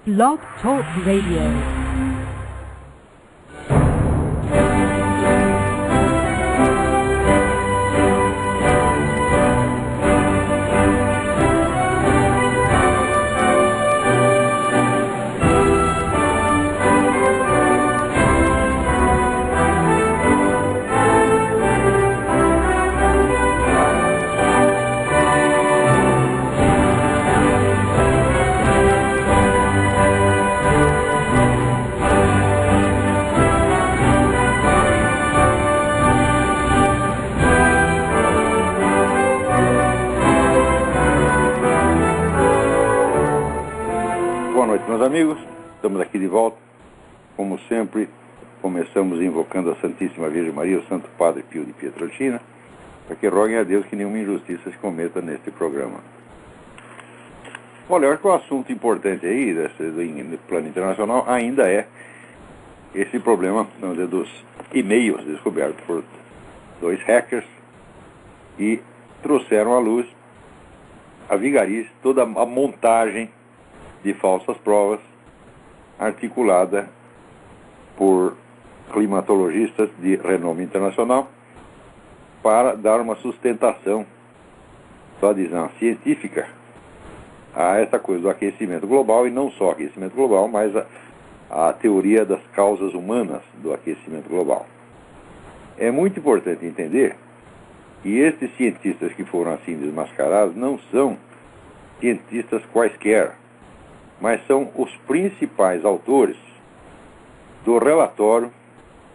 Blog Talk Radio. Amigos, estamos aqui de volta. Como sempre, começamos invocando a Santíssima Virgem Maria, o Santo Padre Pio de Pietrelcina, para que roguem a Deus que nenhuma injustiça se cometa neste programa. Olha, eu acho que o assunto importante aí, do plano internacional, ainda é esse problema, vamos dizer, dos e-mails descobertos por dois hackers e trouxeram à luz a vigarice, toda a montagem de falsas provas articulada por climatologistas de renome internacional para dar uma sustentação, só dizendo, científica a essa coisa do aquecimento global, e não só aquecimento global, mas a teoria das causas humanas do aquecimento global. É muito importante entender que estes cientistas que foram assim desmascarados não são cientistas quaisquer, mas são os principais autores do relatório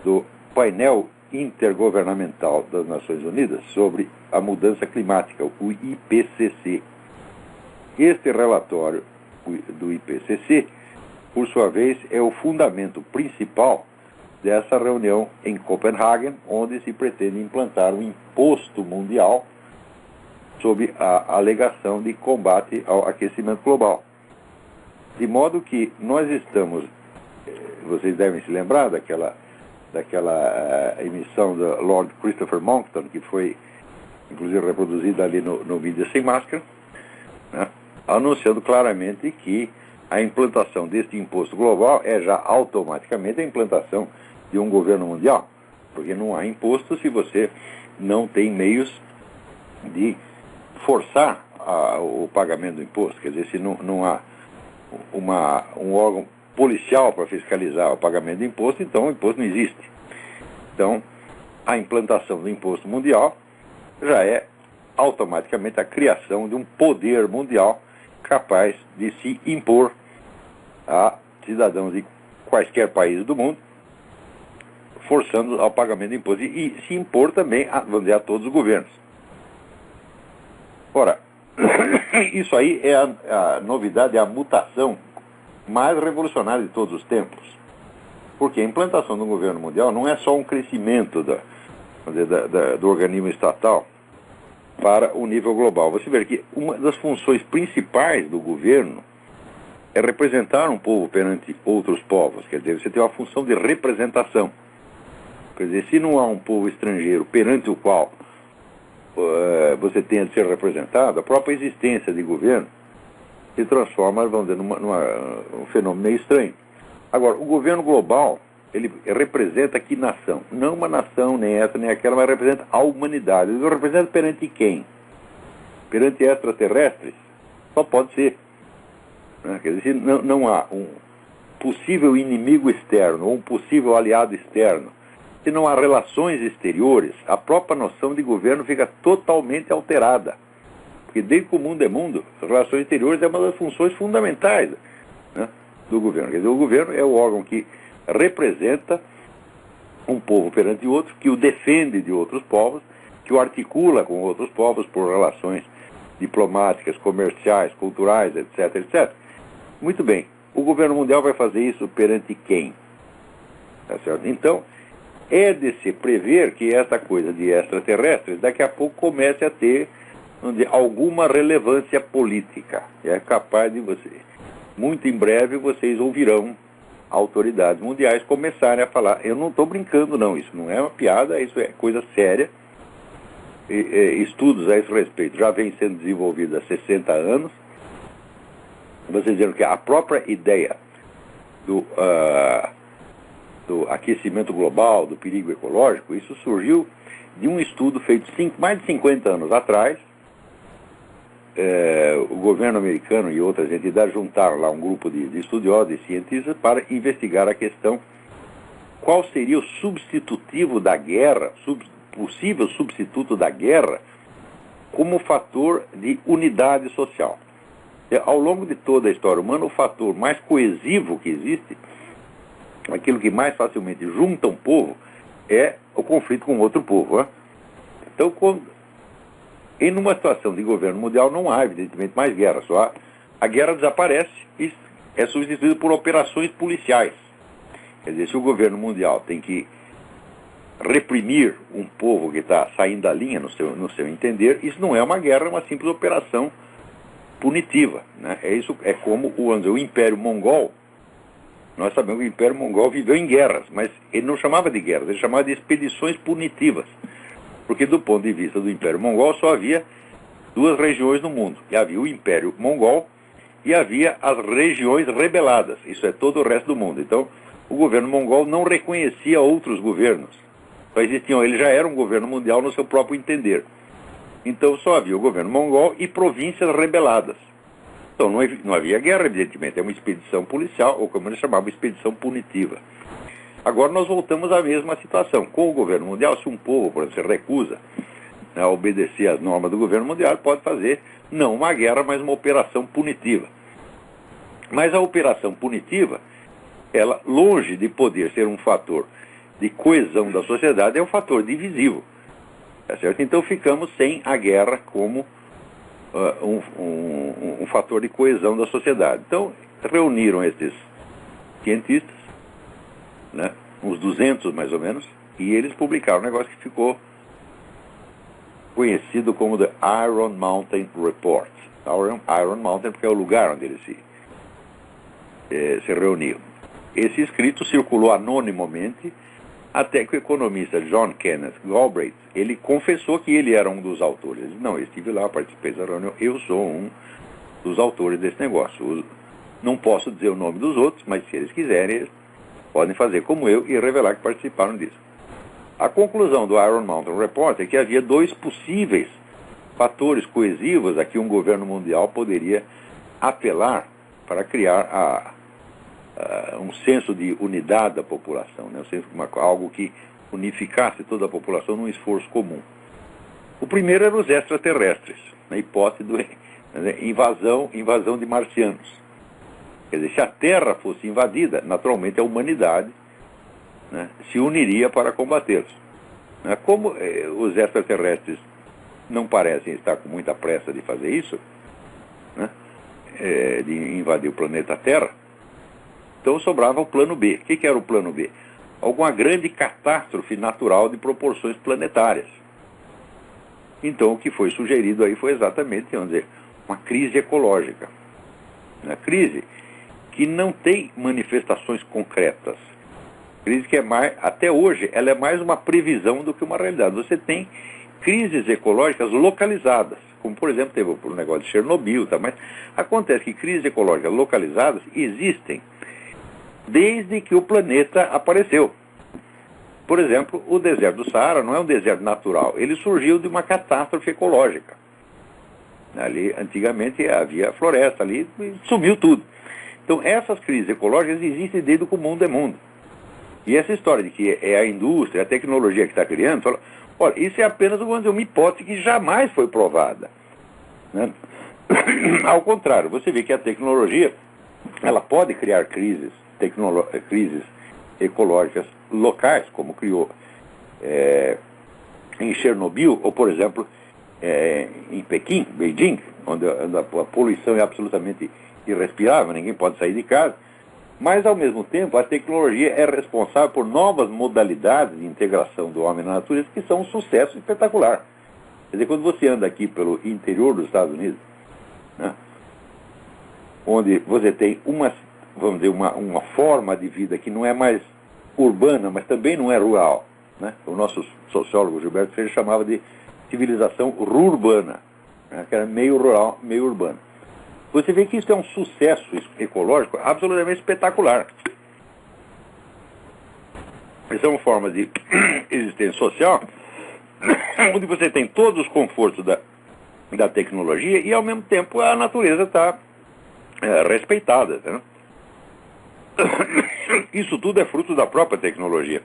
do painel intergovernamental das Nações Unidas sobre a mudança climática, o IPCC. Este relatório do IPCC, por sua vez, é o fundamento principal dessa reunião em Copenhague, onde se pretende implantar um imposto mundial sob a alegação de combate ao aquecimento global. De modo que nós estamos, vocês devem se lembrar daquela emissão do Lord Christopher Monckton, que foi inclusive reproduzida ali no Mídia Sem Máscara, né, anunciando claramente que a implantação deste imposto global é já automaticamente a implantação de um governo mundial, porque não há imposto se você não tem meios de forçar o pagamento do imposto. Quer dizer, se não há um órgão policial para fiscalizar o pagamento do imposto, então o imposto não existe. Então, a implantação do imposto mundial já é automaticamente a criação de um poder mundial capaz de se impor a cidadãos de quaisquer países do mundo, forçando ao pagamento do imposto, e se impor também, vamos dizer, a todos os governos. Ora, isso aí é a novidade, é a mutação mais revolucionária de todos os tempos. Porque a implantação do governo mundial não é só um crescimento do organismo estatal para o nível global. Você vê que uma das funções principais do governo é representar um povo perante outros povos. Quer dizer, você tem uma função de representação. Quer dizer, se não há um povo estrangeiro perante o qual você tenha de ser representado, a própria existência de governo se transforma, vamos dizer, num fenômeno meio estranho. Agora, o governo global, ele representa que nação? Não uma nação, nem essa, nem aquela, mas representa a humanidade. Ele representa perante quem? Perante extraterrestres? Só pode ser. Né? Quer dizer, não há um possível inimigo externo, ou um possível aliado externo, se não há relações exteriores, a própria noção de governo fica totalmente alterada. Porque desde que o mundo é mundo, as relações exteriores é uma das funções fundamentais, né, do governo. Quer dizer, o governo é o órgão que representa um povo perante outro, que o defende de outros povos, que o articula com outros povos por relações diplomáticas, comerciais, culturais, etc, etc. Muito bem, o governo mundial vai fazer isso perante quem? Tá certo? Então, é de se prever que essa coisa de extraterrestres daqui a pouco comece a ter, vamos dizer, alguma relevância política. É capaz de você. Muito em breve vocês ouvirão autoridades mundiais começarem a falar. Eu não estou brincando, não. Isso não é uma piada, isso é coisa séria. Estudos a esse respeito já vêm sendo desenvolvidos há 60 anos. você dizendo que a própria ideia do aquecimento global, do perigo ecológico, isso surgiu de um estudo feito mais de 50 anos atrás. O governo americano e outras entidades juntaram lá um grupo de estudiosos e cientistas para investigar a questão qual seria o substitutivo da guerra, possível substituto da guerra, como fator de unidade social. Ao longo de toda a história humana, o fator mais coesivo que existe, aquilo que mais facilmente junta um povo, é o conflito com outro povo. Né? Então, em uma situação de governo mundial, não há, evidentemente, mais guerra. Só a guerra desaparece e é substituída por operações policiais. Quer dizer, se o governo mundial tem que reprimir um povo que está saindo da linha, no seu entender, isso não é uma guerra, é uma simples operação punitiva. Né? É como o Império Mongol. Nós sabemos que o Império Mongol viveu em guerras, mas ele não chamava de guerras, ele chamava de expedições punitivas. Porque do ponto de vista do Império Mongol só havia duas regiões no mundo. E havia o Império Mongol e havia as regiões rebeladas. Isso é todo o resto do mundo. Então, o governo mongol não reconhecia outros governos. Só existiam, ele já era um governo mundial no seu próprio entender. Então só havia o governo mongol e províncias rebeladas. Então não havia guerra, evidentemente. É uma expedição policial, ou como eles chamavam, expedição punitiva. Agora nós voltamos à mesma situação. Com o governo mundial, se um povo, por exemplo, se recusa a obedecer às normas do governo mundial, pode fazer, não uma guerra, mas uma operação punitiva. Mas a operação punitiva, ela, longe de poder ser um fator de coesão da sociedade, é um fator divisivo. Tá certo? Então ficamos sem a guerra como um fator de coesão da sociedade. Então reuniram esses cientistas, né, uns 200 mais ou menos, e eles publicaram um negócio que ficou conhecido como The Iron Mountain Report. Iron Mountain porque é o lugar onde eles se reuniam. Esse escrito circulou anonimamente até que o economista John Kenneth Galbraith, ele confessou que ele era um dos autores. Ele disse, não, eu estive lá, participei da reunião, eu sou um dos autores desse negócio. Não posso dizer o nome dos outros, mas se eles quiserem, eles podem fazer como eu e revelar que participaram disso. A conclusão do Iron Mountain Report é que havia dois possíveis fatores coesivos a que um governo mundial poderia apelar para criar um senso de unidade da população, né? Algo que unificasse toda a população num esforço comum. O primeiro era os extraterrestres, na hipótese de invasão de marcianos. Quer dizer, se a Terra fosse invadida, naturalmente a humanidade, né, se uniria para combatê-los. Como os extraterrestres não parecem estar com muita pressa de fazer isso, né, de invadir o planeta Terra, então sobrava o plano B. O que era o plano B? Alguma grande catástrofe natural de proporções planetárias. Então o que foi sugerido aí foi exatamente, vamos dizer, uma crise ecológica. Uma crise que não tem manifestações concretas. Crise que até hoje, ela é mais uma previsão do que uma realidade. Você tem crises ecológicas localizadas, como por exemplo teve o negócio de Chernobyl, tá? Mas acontece que crises ecológicas localizadas existem desde que o planeta apareceu. Por exemplo, o deserto do Saara não é um deserto natural, ele surgiu de uma catástrofe ecológica. Ali, antigamente, havia floresta ali e sumiu tudo. Então, essas crises ecológicas existem desde que o mundo é mundo. E essa história de que é a indústria, a tecnologia que está criando, fala, olha, isso é apenas uma hipótese que jamais foi provada. Né? Ao contrário, você vê que a tecnologia, ela pode criar crises ecológicas locais, como criou em Chernobyl, ou por exemplo, em Pequim, Beijing, onde a poluição é absolutamente irrespirável, ninguém pode sair de casa, mas ao mesmo tempo a tecnologia é responsável por novas modalidades de integração do homem na natureza que são um sucesso espetacular. Quer dizer, quando você anda aqui pelo interior dos Estados Unidos, né, onde você tem vamos dizer, uma forma de vida que não é mais urbana, mas também não é rural, né? O nosso sociólogo Gilberto Freire chamava de civilização rurbana, né? Que era meio rural, meio urbana. você vê que isso é um sucesso ecológico absolutamente espetacular. São formas de existência social onde você tem todos os confortos da tecnologia e, ao mesmo tempo, a natureza está respeitada. Né? Isso tudo é fruto da própria tecnologia.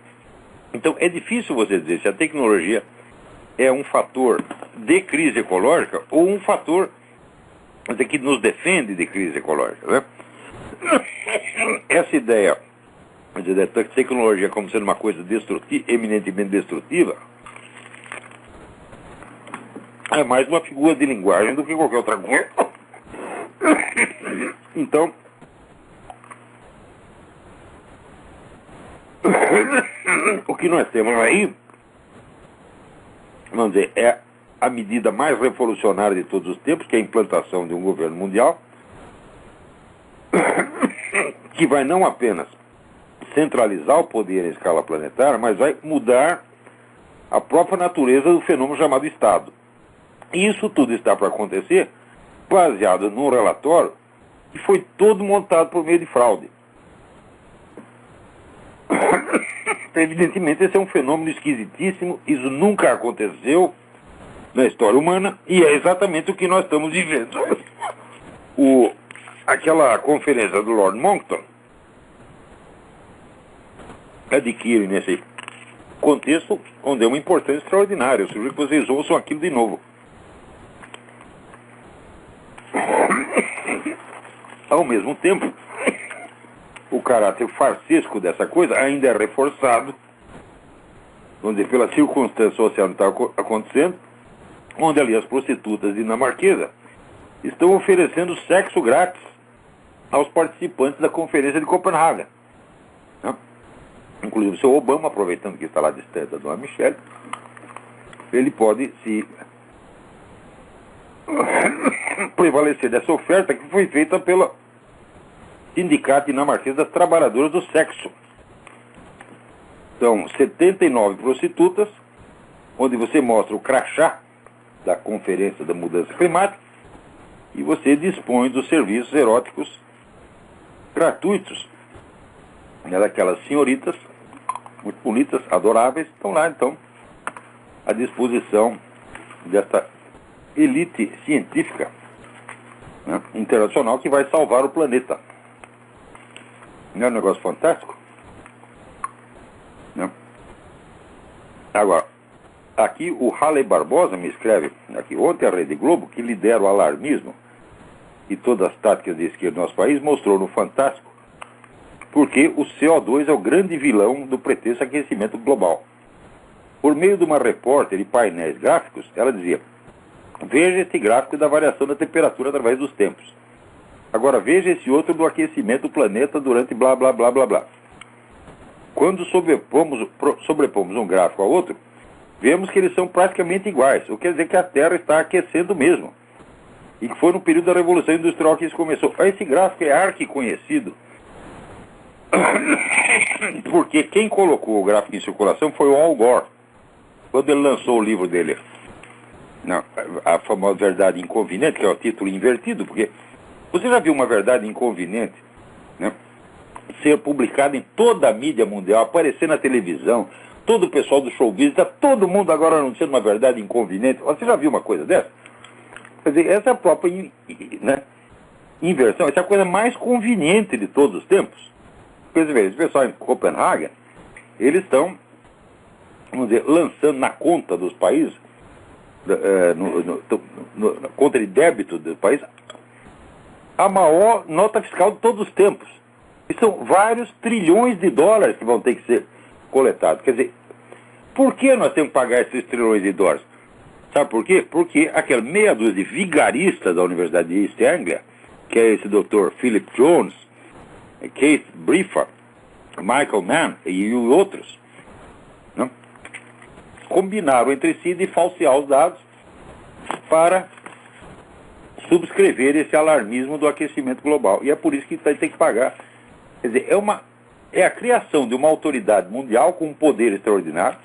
Então, é difícil você dizer se a tecnologia é um fator de crise ecológica ou um fator que nos defende de crise ecológica. Né? Essa ideia da tecnologia como sendo uma coisa eminentemente destrutiva é mais uma figura de linguagem do que qualquer outra coisa. Então, o que nós temos aí, vamos dizer, é a medida mais revolucionária de todos os tempos, que é a implantação de um governo mundial, que vai não apenas centralizar o poder em escala planetária, mas vai mudar a própria natureza do fenômeno chamado Estado. E isso tudo está para acontecer baseado num relatório que foi todo montado por meio de fraude. Evidentemente, esse é um fenômeno esquisitíssimo, isso nunca aconteceu na história humana, e é exatamente o que nós estamos vivendo. Aquela conferência do Lord Monckton adquire nesse contexto onde é uma importância extraordinária. Eu sugiro que vocês ouçam aquilo de novo. Ao mesmo tempo, o caráter farsesco dessa coisa ainda é reforçado, vamos dizer, pela circunstância social que está acontecendo, onde ali as prostitutas dinamarquesas estão oferecendo sexo grátis aos participantes da conferência de Copenhague. Né? Inclusive o seu Obama, aproveitando que está lá distante da dona Michelle, ele pode se prevalecer dessa oferta que foi feita pela Sindicato Dinamarquês das Trabalhadoras do Sexo. São 79 prostitutas, onde você mostra o crachá da Conferência da Mudança Climática e você dispõe dos serviços eróticos gratuitos. Aquelas senhoritas muito bonitas, adoráveis, estão lá, então, à disposição desta elite científica, né, internacional, que vai salvar o planeta. Não é um negócio fantástico? Não. Agora, aqui o Halley Barbosa me escreve, aqui, ontem a Rede Globo, que lidera o alarmismo e todas as táticas de esquerda do nosso país, mostrou no Fantástico porque o CO2 é o grande vilão do pretenso aquecimento global. Por meio de uma repórter e painéis gráficos, ela dizia: veja este gráfico da variação da temperatura através dos tempos. Agora veja esse outro do aquecimento do planeta durante blá blá blá blá blá. Quando sobrepomos um gráfico ao outro, vemos que eles são praticamente iguais, o que quer dizer que a Terra está aquecendo mesmo. E que foi no período da Revolução Industrial que isso começou. Esse gráfico é arquiconhecido, porque quem colocou o gráfico em circulação foi o Al Gore, quando ele lançou o livro dele, a famosa Verdade Inconveniente, que é o título invertido, porque você já viu uma verdade inconveniente, né, ser publicada em toda a mídia mundial, aparecer na televisão, todo o pessoal do show business, está todo mundo agora anunciando uma verdade inconveniente? Você já viu uma coisa dessa? Quer dizer, essa é a própria inversão, essa é a coisa mais conveniente de todos os tempos. Quer dizer, esse pessoal em Copenhague, eles estão, vamos dizer, lançando na conta dos países, na conta de débito do país, a maior nota fiscal de todos os tempos. E são vários trilhões de dólares que vão ter que ser coletados. Quer dizer, por que nós temos que pagar esses trilhões de dólares? Sabe por quê? Porque aquela meia dúzia de vigaristas da Universidade de East Anglia, que é esse Dr. Philip Jones, Keith Briefer, Michael Mann e outros, né, combinaram entre si de falsear os dados para subscrever esse alarmismo do aquecimento global. E é por isso que tem que pagar. Quer dizer, é a criação de uma autoridade mundial com um poder extraordinário,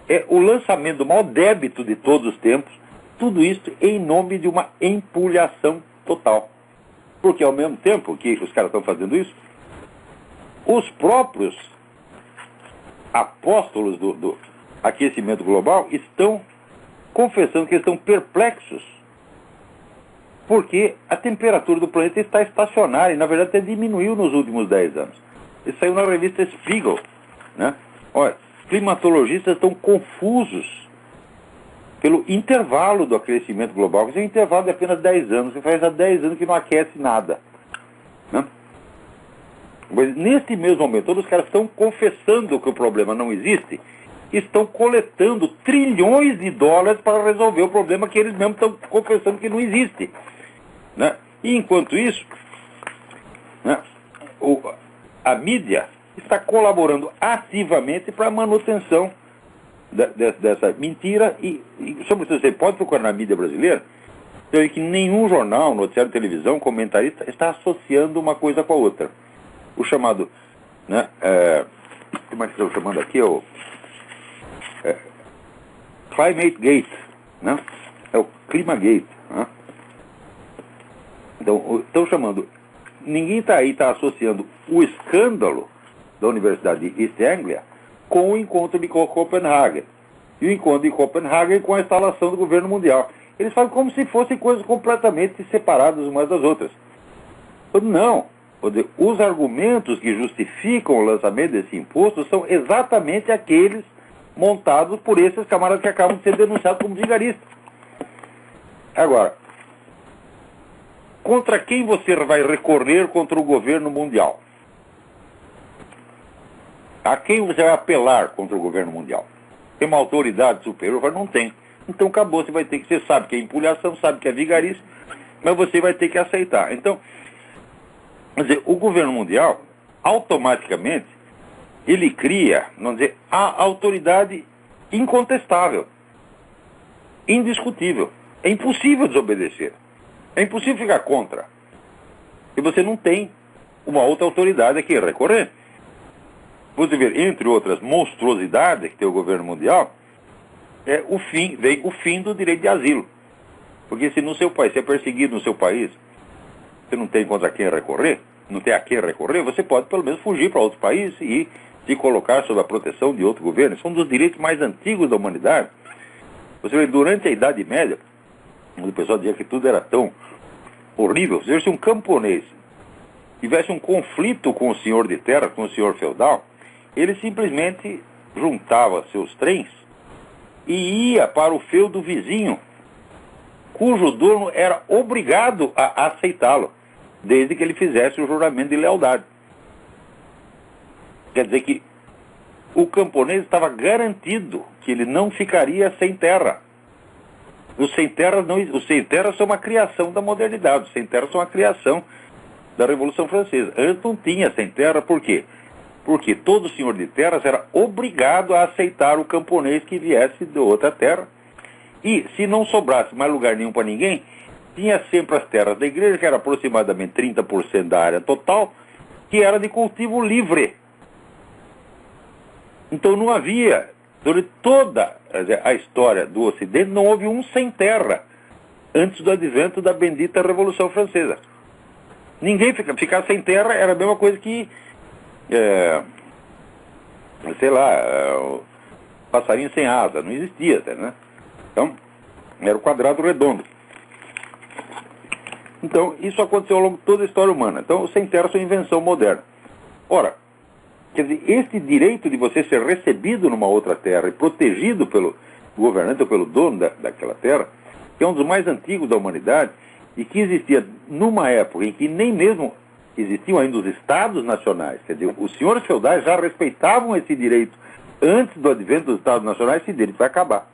é o lançamento do maior débito de todos os tempos, tudo isso em nome de uma empulhação total. Porque ao mesmo tempo que os caras estão fazendo isso, os próprios apóstolos do aquecimento global estão confessando que estão perplexos, porque a temperatura do planeta está estacionária e, na verdade, até diminuiu nos últimos 10 anos. Isso saiu na revista Spiegel, né? Olha, climatologistas estão confusos pelo intervalo do aquecimento global, que é um intervalo de apenas 10 anos, que faz há 10 anos que não aquece nada, né? Mas nesse mesmo momento, todos os caras estão confessando que o problema não existe, estão coletando trilhões de dólares para resolver o problema que eles mesmos estão confessando que não existe, né? E enquanto isso, né, a mídia está colaborando ativamente para a manutenção dessa mentira e sobre isso você pode procurar na mídia brasileira, então, que nenhum jornal, noticiário de televisão, comentarista está associando uma coisa com a outra. O chamado, né, como é que estão chamando aqui? Climate Gate, né? É o Climagate, né? Então, estão chamando, ninguém está associando o escândalo da Universidade de East Anglia com o encontro de Copenhague. E o encontro de Copenhague com a instalação do governo mundial. Eles falam como se fossem coisas completamente separadas umas das outras. Não. Os argumentos que justificam o lançamento desse imposto são exatamente aqueles montados por esses camaradas que acabam de ser denunciados como vigaristas. Agora, contra quem você vai recorrer contra o governo mundial? A quem você vai apelar contra o governo mundial? Tem uma autoridade superior? Não tem. Então acabou, você vai ter que... Você sabe que é empulhação, sabe que é vigarice, mas você vai ter que aceitar. Então, quer dizer, o governo mundial, automaticamente, ele cria, vamos dizer, a autoridade incontestável, indiscutível. É impossível desobedecer. É impossível ficar contra. E você não tem uma outra autoridade a que recorrer. Você vê, entre outras monstruosidades que tem o governo mundial, vem o fim do direito de asilo. Porque se no seu país, você é perseguido no seu país, você não tem contra quem recorrer, não tem a quem recorrer, você pode pelo menos fugir para outro país e se colocar sob a proteção de outro governo. São um dos direitos mais antigos da humanidade. Você vê, durante a Idade Média, quando o pessoal dizia que tudo era tão horrível, se um camponês tivesse um conflito com o senhor de terra, com o senhor feudal, ele simplesmente juntava seus trens e ia para o feudo vizinho, cujo dono era obrigado a aceitá-lo, desde que ele fizesse o juramento de lealdade. Quer dizer que o camponês estava garantido que ele não ficaria sem terra. Os sem terra são uma criação da modernidade, os sem terra são uma criação da Revolução Francesa. Antes não tinha sem terra, por quê? Porque todo senhor de terras era obrigado a aceitar o camponês que viesse de outra terra. E se não sobrasse mais lugar nenhum para ninguém, tinha sempre as terras da igreja, que era aproximadamente 30% da área total, que era de cultivo livre. Então não havia, durante toda a história do Ocidente, não houve um sem terra antes do advento da bendita Revolução Francesa. Ninguém ficar sem terra era a mesma coisa que, passarinho sem asa, não existia, né? Então, era o quadrado redondo. Então, isso aconteceu ao longo de toda a história humana. Então, os sem terra são invenção moderna. Ora, quer dizer, este direito de você ser recebido numa outra terra e protegido pelo governante ou pelo dono daquela terra, que é um dos mais antigos da humanidade e que existia numa época em que nem mesmo existiam ainda os estados nacionais. Quer dizer, os senhores feudais já respeitavam esse direito antes do advento dos estados nacionais. Esse direito vai acabar.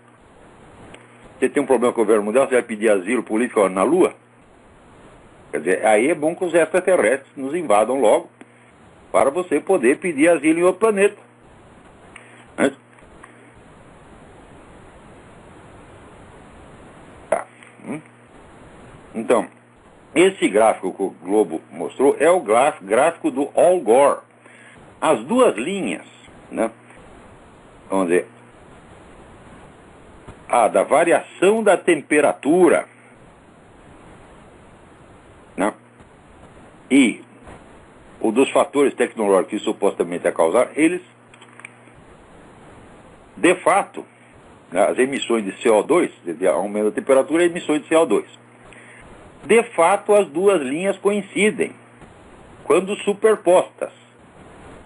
Você tem um problema com o governo mundial, você vai pedir asilo político na Lua? Quer dizer, aí é bom que os extraterrestres nos invadam logo, para você poder pedir asilo em outro planeta. Né? Tá. Então, esse gráfico que o Globo mostrou é o gráfico do Al Gore. As duas linhas, né? Vamos dizer, da variação da temperatura, né? e o dos fatores tecnológicos que supostamente a causar, eles, de fato, as emissões de CO2, aumento da temperatura e emissões de CO2. De fato, as duas linhas coincidem, quando superpostas.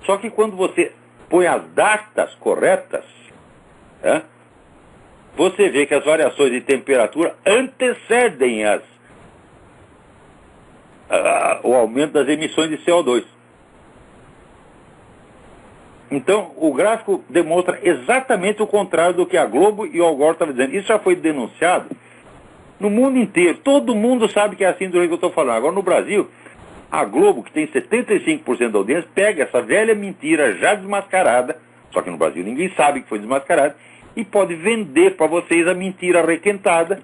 Só que quando você põe as datas corretas, você vê que as variações de temperatura antecedem o aumento das emissões de CO2. Então, o gráfico demonstra exatamente o contrário do que a Globo e o Al Gore estavam dizendo. Isso já foi denunciado no mundo inteiro. Todo mundo sabe que é assim do jeito que eu estou falando. Agora, no Brasil, a Globo, que tem 75% da audiência, pega essa velha mentira já desmascarada, só que no Brasil ninguém sabe que foi desmascarada, e pode vender para vocês a mentira requentada,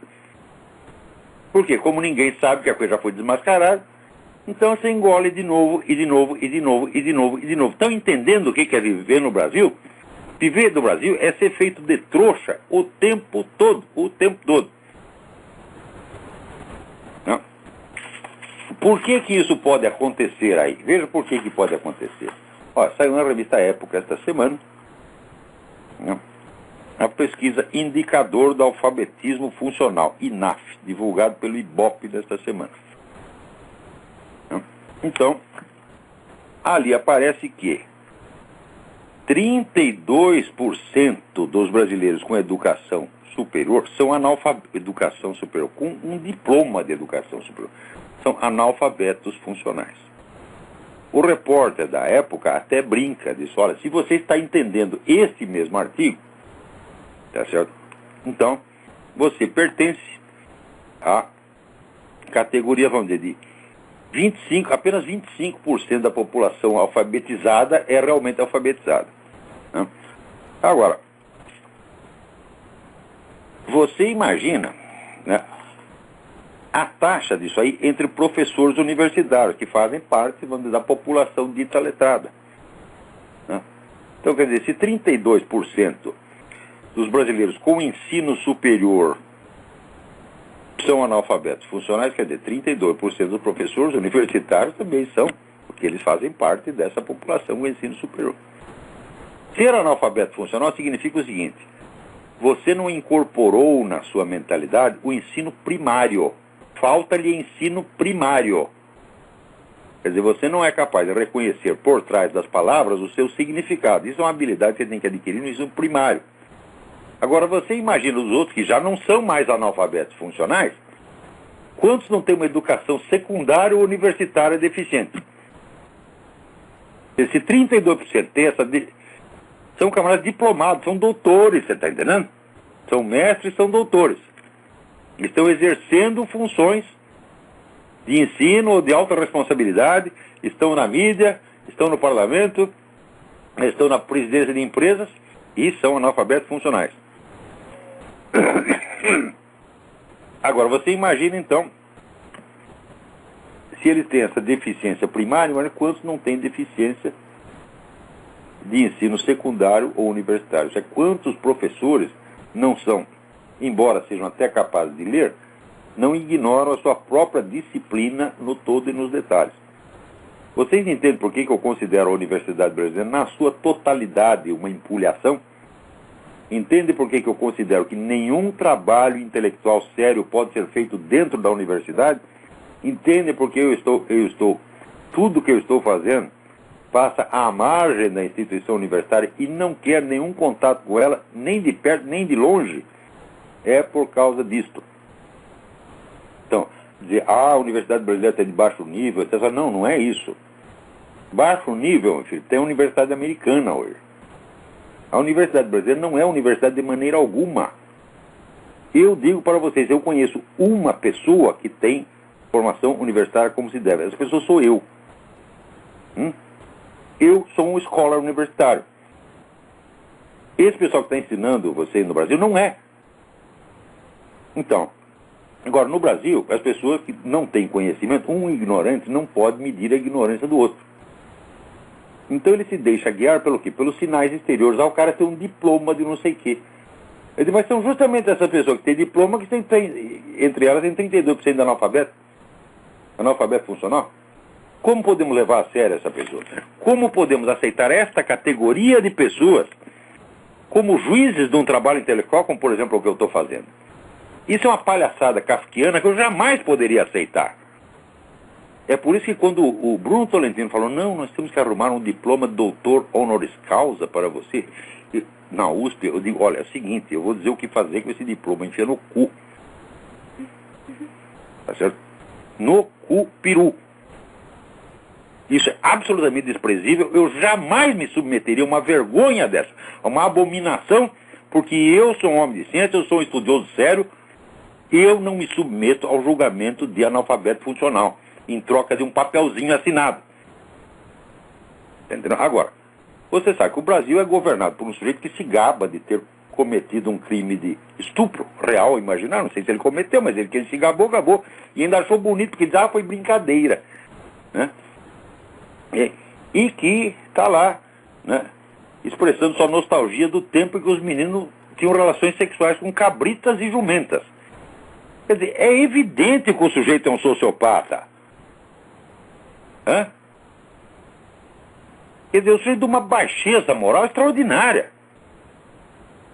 porque como ninguém sabe que a coisa já foi desmascarada, então você engole de novo, e de novo, e de novo, e de novo, e de novo. Estão entendendo o que é viver no Brasil? Viver no Brasil é ser feito de trouxa o tempo todo, o tempo todo. Não? Por que isso pode acontecer aí? Veja por que pode acontecer. Olha, saiu na revista Época esta semana, não? A pesquisa Indicador do Alfabetismo Funcional, INAF, divulgado pelo IBOP desta semana. Então, ali aparece que 32% dos brasileiros com educação superior são educação superior, com um diploma de educação superior. São analfabetos funcionais. O repórter da Época até brinca, diz, olha, se você está entendendo este mesmo artigo, tá certo? Então, você pertence à categoria, vamos dizer, de apenas 25% da população alfabetizada é realmente alfabetizada. Né? Agora, você imagina, né, a taxa disso aí entre professores universitários, que fazem parte, vamos dizer, da população dita letrada. Né? Então, quer dizer, se 32% dos brasileiros com ensino superior são analfabetos funcionais, quer dizer, 32% dos professores universitários também são, porque eles fazem parte dessa população com ensino superior. Ser analfabeto funcional significa o seguinte: você não incorporou na sua mentalidade o ensino primário. Falta-lhe ensino primário. Quer dizer, você não é capaz de reconhecer por trás das palavras o seu significado. Isso é uma habilidade que você tem que adquirir no ensino primário. Agora, você imagina os outros que já não são mais analfabetos funcionais, quantos não têm uma educação secundária ou universitária deficiente? Esse 32% tem são camaradas diplomados, são doutores, você está entendendo? São mestres, são doutores. Estão exercendo funções de ensino ou de alta responsabilidade, estão na mídia, estão no parlamento, estão na presidência de empresas e são analfabetos funcionais. Agora, você imagina, então, se eles têm essa deficiência primária, mas quantos não têm deficiência de ensino secundário ou universitário? Ou seja, quantos professores não são, embora sejam até capazes de ler, não ignoram a sua própria disciplina no todo e nos detalhes? Vocês entendem por que eu considero a Universidade Brasileira, na sua totalidade, uma empulhação? Entende por que eu considero que nenhum trabalho intelectual sério pode ser feito dentro da universidade? Entende por que tudo que eu estou fazendo passa à margem da instituição universitária e não quer nenhum contato com ela, nem de perto, nem de longe? É por causa disto. Então, dizer, a Universidade Brasileira está de baixo nível, etc. Não, não é isso. Baixo nível, meu filho, tem a Universidade Americana hoje. A Universidade Brasileira não é universidade de maneira alguma. Eu digo para vocês, eu conheço uma pessoa que tem formação universitária como se deve. Essa pessoa sou eu. Eu sou um scholar universitário. Esse pessoal que está ensinando vocês no Brasil não é. Então, agora no Brasil, as pessoas que não têm conhecimento, um ignorante não pode medir a ignorância do outro. Então ele se deixa guiar pelo quê? Pelos sinais exteriores. O cara tem um diploma de não sei o quê. Mas são justamente essas pessoas que têm diploma que entre elas tem 32% de analfabeto. Analfabeto funcional. Como podemos levar a sério essa pessoa? Como podemos aceitar esta categoria de pessoas como juízes de um trabalho intelectual, como por exemplo o que eu estou fazendo? Isso é uma palhaçada kafkiana que eu jamais poderia aceitar. É por isso que quando o Bruno Tolentino falou, não, nós temos que arrumar um diploma de doutor honoris causa para você, na USP, eu digo, olha, é o seguinte, eu vou dizer o que fazer com esse diploma, enfia no cu. Tá certo? No cu peru. Isso é absolutamente desprezível, eu jamais me submeteria a uma vergonha dessa, a uma abominação, porque eu sou um homem de ciência, eu sou um estudioso sério, eu não me submeto ao julgamento de analfabeto funcional, em troca de um papelzinho assinado. Entendeu? Agora, você sabe que o Brasil é governado por um sujeito que se gaba de ter cometido um crime de estupro real, imaginar, não sei se ele cometeu, mas ele se gabou, e ainda achou bonito, porque diz, foi brincadeira. Né? E que está lá, né, expressando sua nostalgia do tempo em que os meninos tinham relações sexuais com cabritas e jumentas. Quer dizer, é evidente que o sujeito é um sociopata. Hã? Quer dizer, o sujeito de uma baixeza moral extraordinária.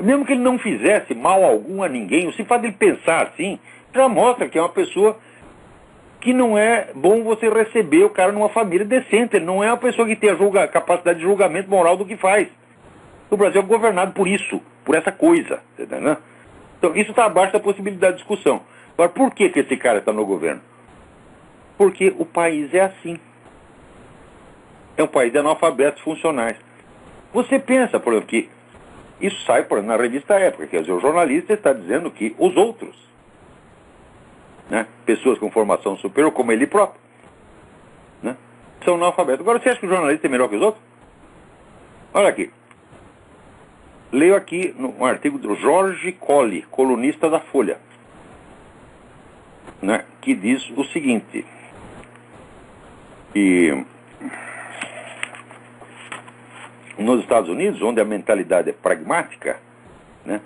Mesmo que ele não fizesse mal algum a ninguém, o fato de ele pensar assim, já mostra que é uma pessoa que não é bom você receber o cara numa família decente. Ele não é uma pessoa que tem a capacidade de julgamento moral do que faz. O Brasil é governado por isso, por essa coisa. Entendeu? Então, isso está abaixo da possibilidade de discussão. Agora, por que esse cara está no governo? Porque o país é assim. É um país de analfabetos funcionais. Você pensa, por exemplo, que isso sai por exemplo, na revista Época, quer dizer, o jornalista está dizendo que os outros, né, pessoas com formação superior, como ele próprio, né, são analfabetos. Agora, você acha que o jornalista é melhor que os outros? Olha aqui. Leio aqui um artigo do Jorge Colli, colunista da Folha, né, que diz o seguinte, que nos Estados Unidos, onde a mentalidade é pragmática, né,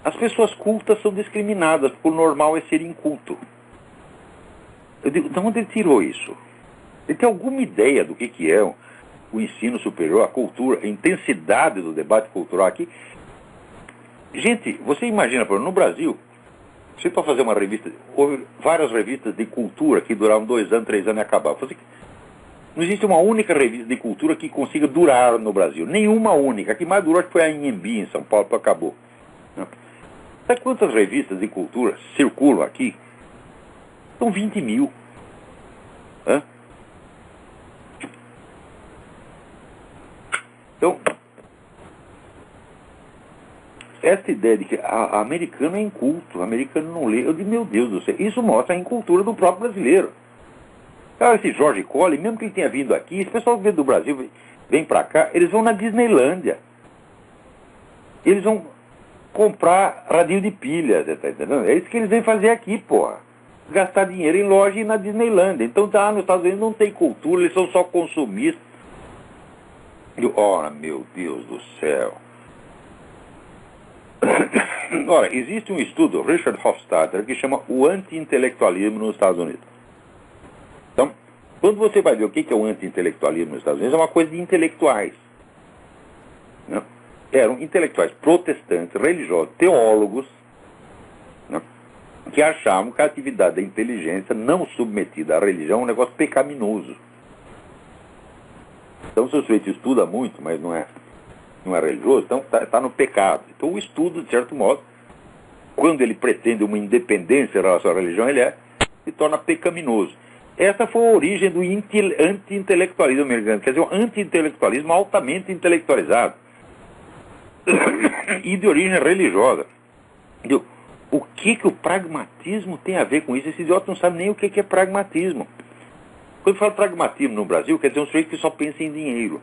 as pessoas cultas são discriminadas, porque o normal é ser inculto. Eu digo, de onde ele tirou isso? Ele tem alguma ideia do que é o ensino superior, a cultura, a intensidade do debate cultural aqui? Gente, você imagina, por exemplo, no Brasil, você para fazer uma revista, houve várias revistas de cultura que duravam 2 anos, 3 anos e acabavam. Não existe uma única revista de cultura que consiga durar no Brasil. Nenhuma única. A que mais durou acho que foi a Anhembi, em São Paulo, que acabou. Sabe quantas revistas de cultura circulam aqui? São 20 mil. Hã? Então, essa ideia de que a americano é inculto, o americano não lê, eu digo, meu Deus do céu, isso mostra a incultura do próprio brasileiro. Cara, esse Jorge Colli, mesmo que ele tenha vindo aqui, esse pessoal que vem do Brasil, vem pra cá, eles vão na Disneylândia. Eles vão comprar radinho de pilha, tá entendendo? É isso que eles vêm fazer aqui, porra. Gastar dinheiro em loja e ir na Disneylândia. Então, nos Estados Unidos não tem cultura, eles são só consumistas. Ora, meu Deus do céu. Ora, existe um estudo, Richard Hofstadter, que chama o anti-intelectualismo nos Estados Unidos. Então, quando você vai ver o que é o anti-intelectualismo nos Estados Unidos, é uma coisa de intelectuais. Né? Eram intelectuais protestantes, religiosos, teólogos, né, que achavam que a atividade da inteligência não submetida à religião é um negócio pecaminoso. Então, se o sujeito estuda muito, mas não é religioso, então está no pecado. Então, o estudo, de certo modo, quando ele pretende uma independência em relação à religião, se torna pecaminoso. Essa foi a origem do anti-intelectualismo americano, quer dizer, um anti-intelectualismo altamente intelectualizado e de origem religiosa. O que o pragmatismo tem a ver com isso? Esse idiota não sabe nem o que é pragmatismo. Quando fala pragmatismo no Brasil, quer dizer um sujeito que só pensa em dinheiro.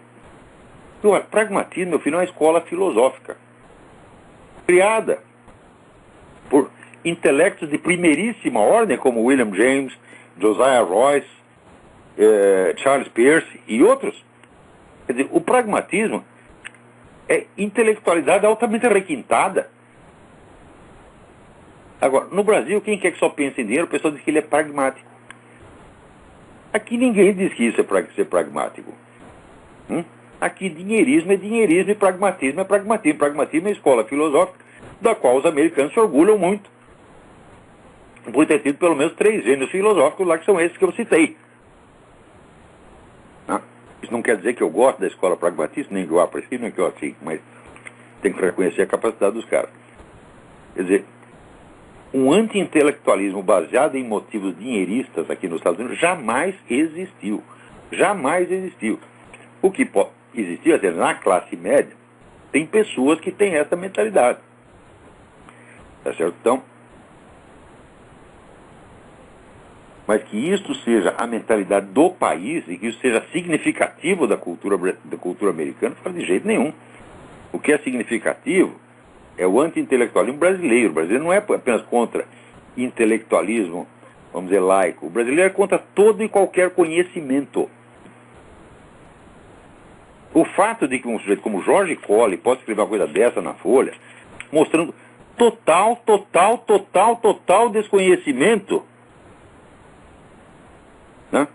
Então, pragmatismo, meu filho, é uma escola filosófica criada por intelectos de primeiríssima ordem, como William James, Josiah Royce, Charles Peirce e outros. Quer dizer, o pragmatismo é intelectualidade altamente requintada. Agora, no Brasil, quem quer que só pense em dinheiro, o pessoal diz que ele é pragmático. Aqui ninguém diz que isso é ser pragmático. Aqui dinheirismo é dinheirismo e pragmatismo é pragmatismo. Pragmatismo é a escola filosófica da qual os americanos se orgulham muito. Por ter tido pelo menos 3 gênios filosóficos lá, que são esses que eu citei. Isso não quer dizer que eu gosto da escola pragmatista, nem que eu aprecio, nem que eu assim, mas tem que reconhecer a capacidade dos caras. Quer dizer, um anti-intelectualismo baseado em motivos dinheiristas aqui nos Estados Unidos jamais existiu. Jamais existiu. O que existiu, quer dizer, na classe média, tem pessoas que têm essa mentalidade. Tá certo? Então, mas que isto seja a mentalidade do país e que isso seja significativo da cultura americana, não faz de jeito nenhum. O que é significativo é o anti-intelectualismo brasileiro. O brasileiro não é apenas contra intelectualismo, vamos dizer, laico. O brasileiro é contra todo e qualquer conhecimento. O fato de que um sujeito como Jorge Colli pode escrever uma coisa dessa na Folha, mostrando total desconhecimento, né,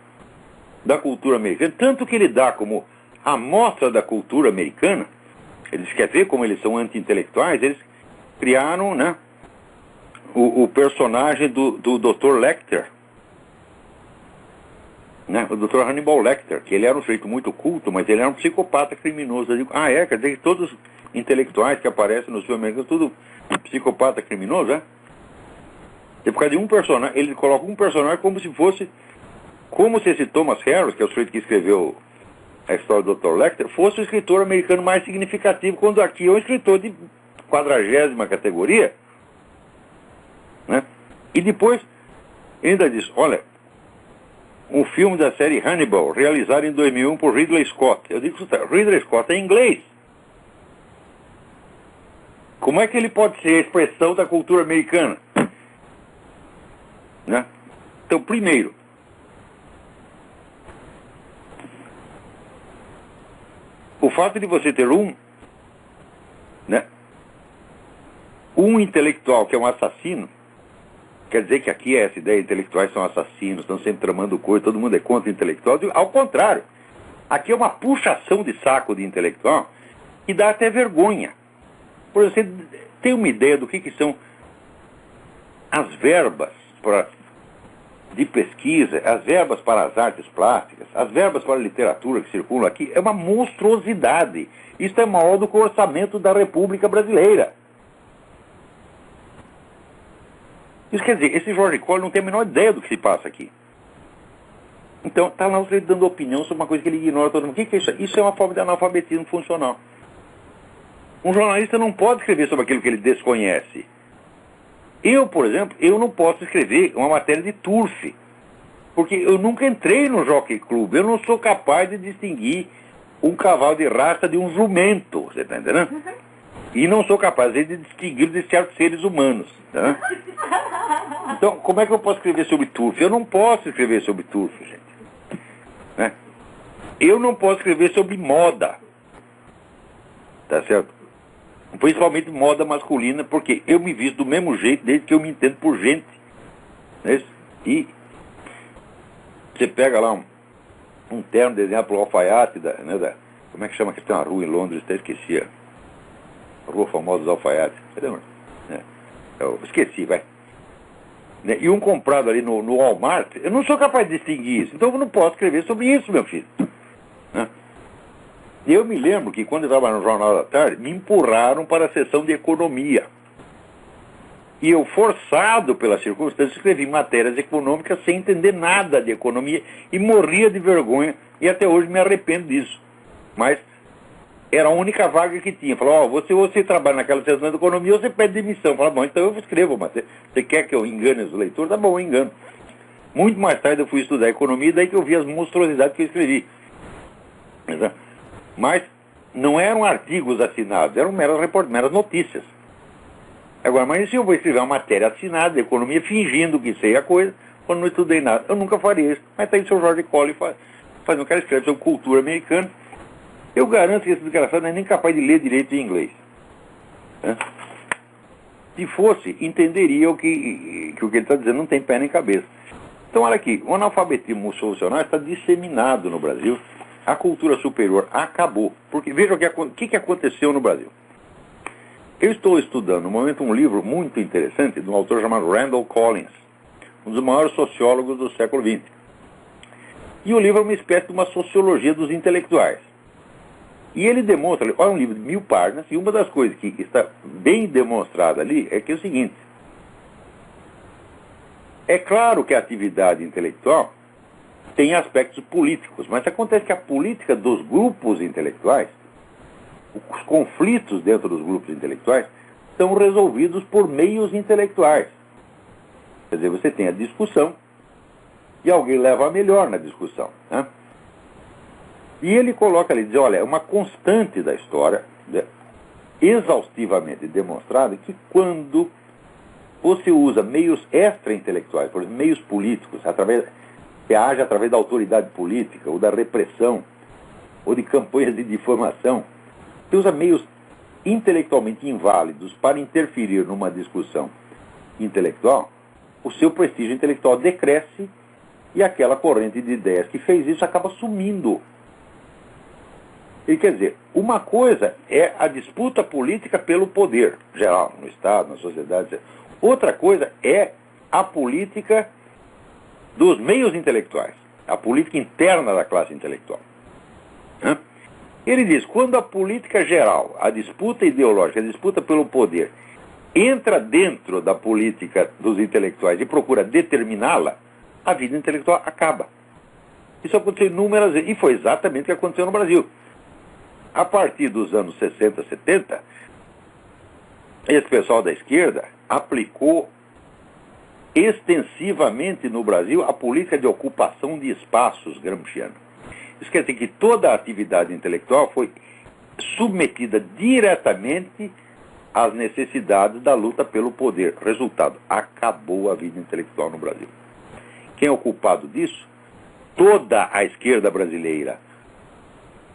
da cultura americana, tanto que ele dá como amostra da cultura americana. Eles querem ver como eles são anti-intelectuais. Eles criaram, né, o personagem do Dr. Lecter, né, o Dr. Hannibal Lecter, que ele era um sujeito muito culto, mas ele era um psicopata criminoso. Eu digo, quer dizer que todos os intelectuais que aparecem nos filmes americanos, tudo psicopata criminoso, né? E por causa de um personagem, ele coloca um personagem como se esse Thomas Harris, que é o sujeito que escreveu a história do Dr. Lecter, fosse o escritor americano mais significativo, quando aqui é um escritor de 40ª categoria, né? E depois ele ainda diz, olha, um filme da série Hannibal, realizado em 2001 por Ridley Scott. Eu digo, Ridley Scott é inglês. Como é que ele pode ser a expressão da cultura americana? Né? Então, primeiro, o fato de você ter um intelectual que é um assassino, quer dizer que aqui essa ideia, intelectuais são assassinos, estão sempre tramando coisa, todo mundo é contra o intelectual. Ao contrário, aqui é uma puxação de saco de intelectual que dá até vergonha. Por você tem uma ideia do que são as verbas de pesquisa, as verbas para as artes plásticas, as verbas para a literatura que circulam aqui, é uma monstruosidade. Isso é maior do que o orçamento da República Brasileira. Isso quer dizer, esse Jorge Colli não tem a menor ideia do que se passa aqui. Então, está lá você dando opinião sobre uma coisa que ele ignora todo mundo. O que é isso? Isso é uma forma de analfabetismo funcional. Um jornalista não pode escrever sobre aquilo que ele desconhece. Eu, por exemplo, eu não posso escrever uma matéria de turf, porque eu nunca entrei no Jockey Club. Eu não sou capaz de distinguir um cavalo de raça de um jumento, você está entendendo? E não sou capaz de distinguir de certos seres humanos. Tá? Então, como é que eu posso escrever sobre turf? Eu não posso escrever sobre turf, gente. Né? Eu não posso escrever sobre moda. Tá certo? Principalmente moda masculina, porque eu me visto do mesmo jeito desde que eu me entendo por gente. Né? E você pega lá um terno desenhado pelo alfaiate, como é que chama que tem uma rua em Londres, até esqueci. A rua famosa dos alfaiates. Eu esqueci, vai. Né? E um comprado ali no Walmart, eu não sou capaz de distinguir isso. Então eu não posso escrever sobre isso, meu filho. Né? Eu me lembro que quando eu estava no Jornal da Tarde, me empurraram para a seção de economia. E eu, forçado pela circunstância, escrevi matérias econômicas sem entender nada de economia e morria de vergonha, e até hoje me arrependo disso. Mas era a única vaga que tinha. Falou, você trabalha naquela seção de economia, você pede demissão. Falei, bom, então eu escrevo, mas você quer que eu engane os leitores? Tá bom, eu engano. Muito mais tarde eu fui estudar economia, daí que eu vi as monstruosidades que eu escrevi. Mas não eram artigos assinados, eram meras notícias. Agora, mas se eu vou escrever uma matéria assinada de economia fingindo que sei a coisa, quando não estudei nada, eu nunca faria isso. Mas tá aí o seu Jorge Colli faz um cara escreve sobre cultura americana. Eu garanto que esse desgraçado não é nem capaz de ler direito em inglês. Né? Se fosse, entenderia que o que ele está dizendo não tem pé nem cabeça. Então, olha aqui, o analfabetismo solucional está disseminado no Brasil, a cultura superior acabou. Porque veja o que aconteceu no Brasil. Eu estou estudando no momento um livro muito interessante de um autor chamado Randall Collins, um dos maiores sociólogos do século XX. E o livro é uma espécie de uma sociologia dos intelectuais. E ele demonstra, olha, um livro de 1000 páginas, e uma das coisas que está bem demonstrada ali é que é o seguinte: é claro que a atividade intelectual tem aspectos políticos, mas acontece que a política dos grupos intelectuais, os conflitos dentro dos grupos intelectuais, são resolvidos por meios intelectuais. Quer dizer, você tem a discussão e alguém leva a melhor na discussão, né? E ele coloca ali, diz, olha, é uma constante da história, né, exaustivamente demonstrada, que quando você usa meios extra-intelectuais, por exemplo, meios políticos, que age através da autoridade política, ou da repressão, ou de campanhas de difamação, você usa meios intelectualmente inválidos para interferir numa discussão intelectual, o seu prestígio intelectual decresce e aquela corrente de ideias que fez isso acaba sumindo. E quer dizer, uma coisa é a disputa política pelo poder geral, no Estado, na sociedade, etc. Outra coisa é a política dos meios intelectuais, a política interna da classe intelectual. Ele diz, quando a política geral, a disputa ideológica, a disputa pelo poder, entra dentro da política dos intelectuais e procura determiná-la, a vida intelectual acaba. Isso aconteceu inúmeras vezes, e foi exatamente o que aconteceu no Brasil. A partir dos anos 60, 70, esse pessoal da esquerda aplicou extensivamente no Brasil a política de ocupação de espaços gramsciana. Isso quer dizer que toda a atividade intelectual foi submetida diretamente às necessidades da luta pelo poder. Resultado, acabou a vida intelectual no Brasil. Quem é o culpado disso? Toda a esquerda brasileira.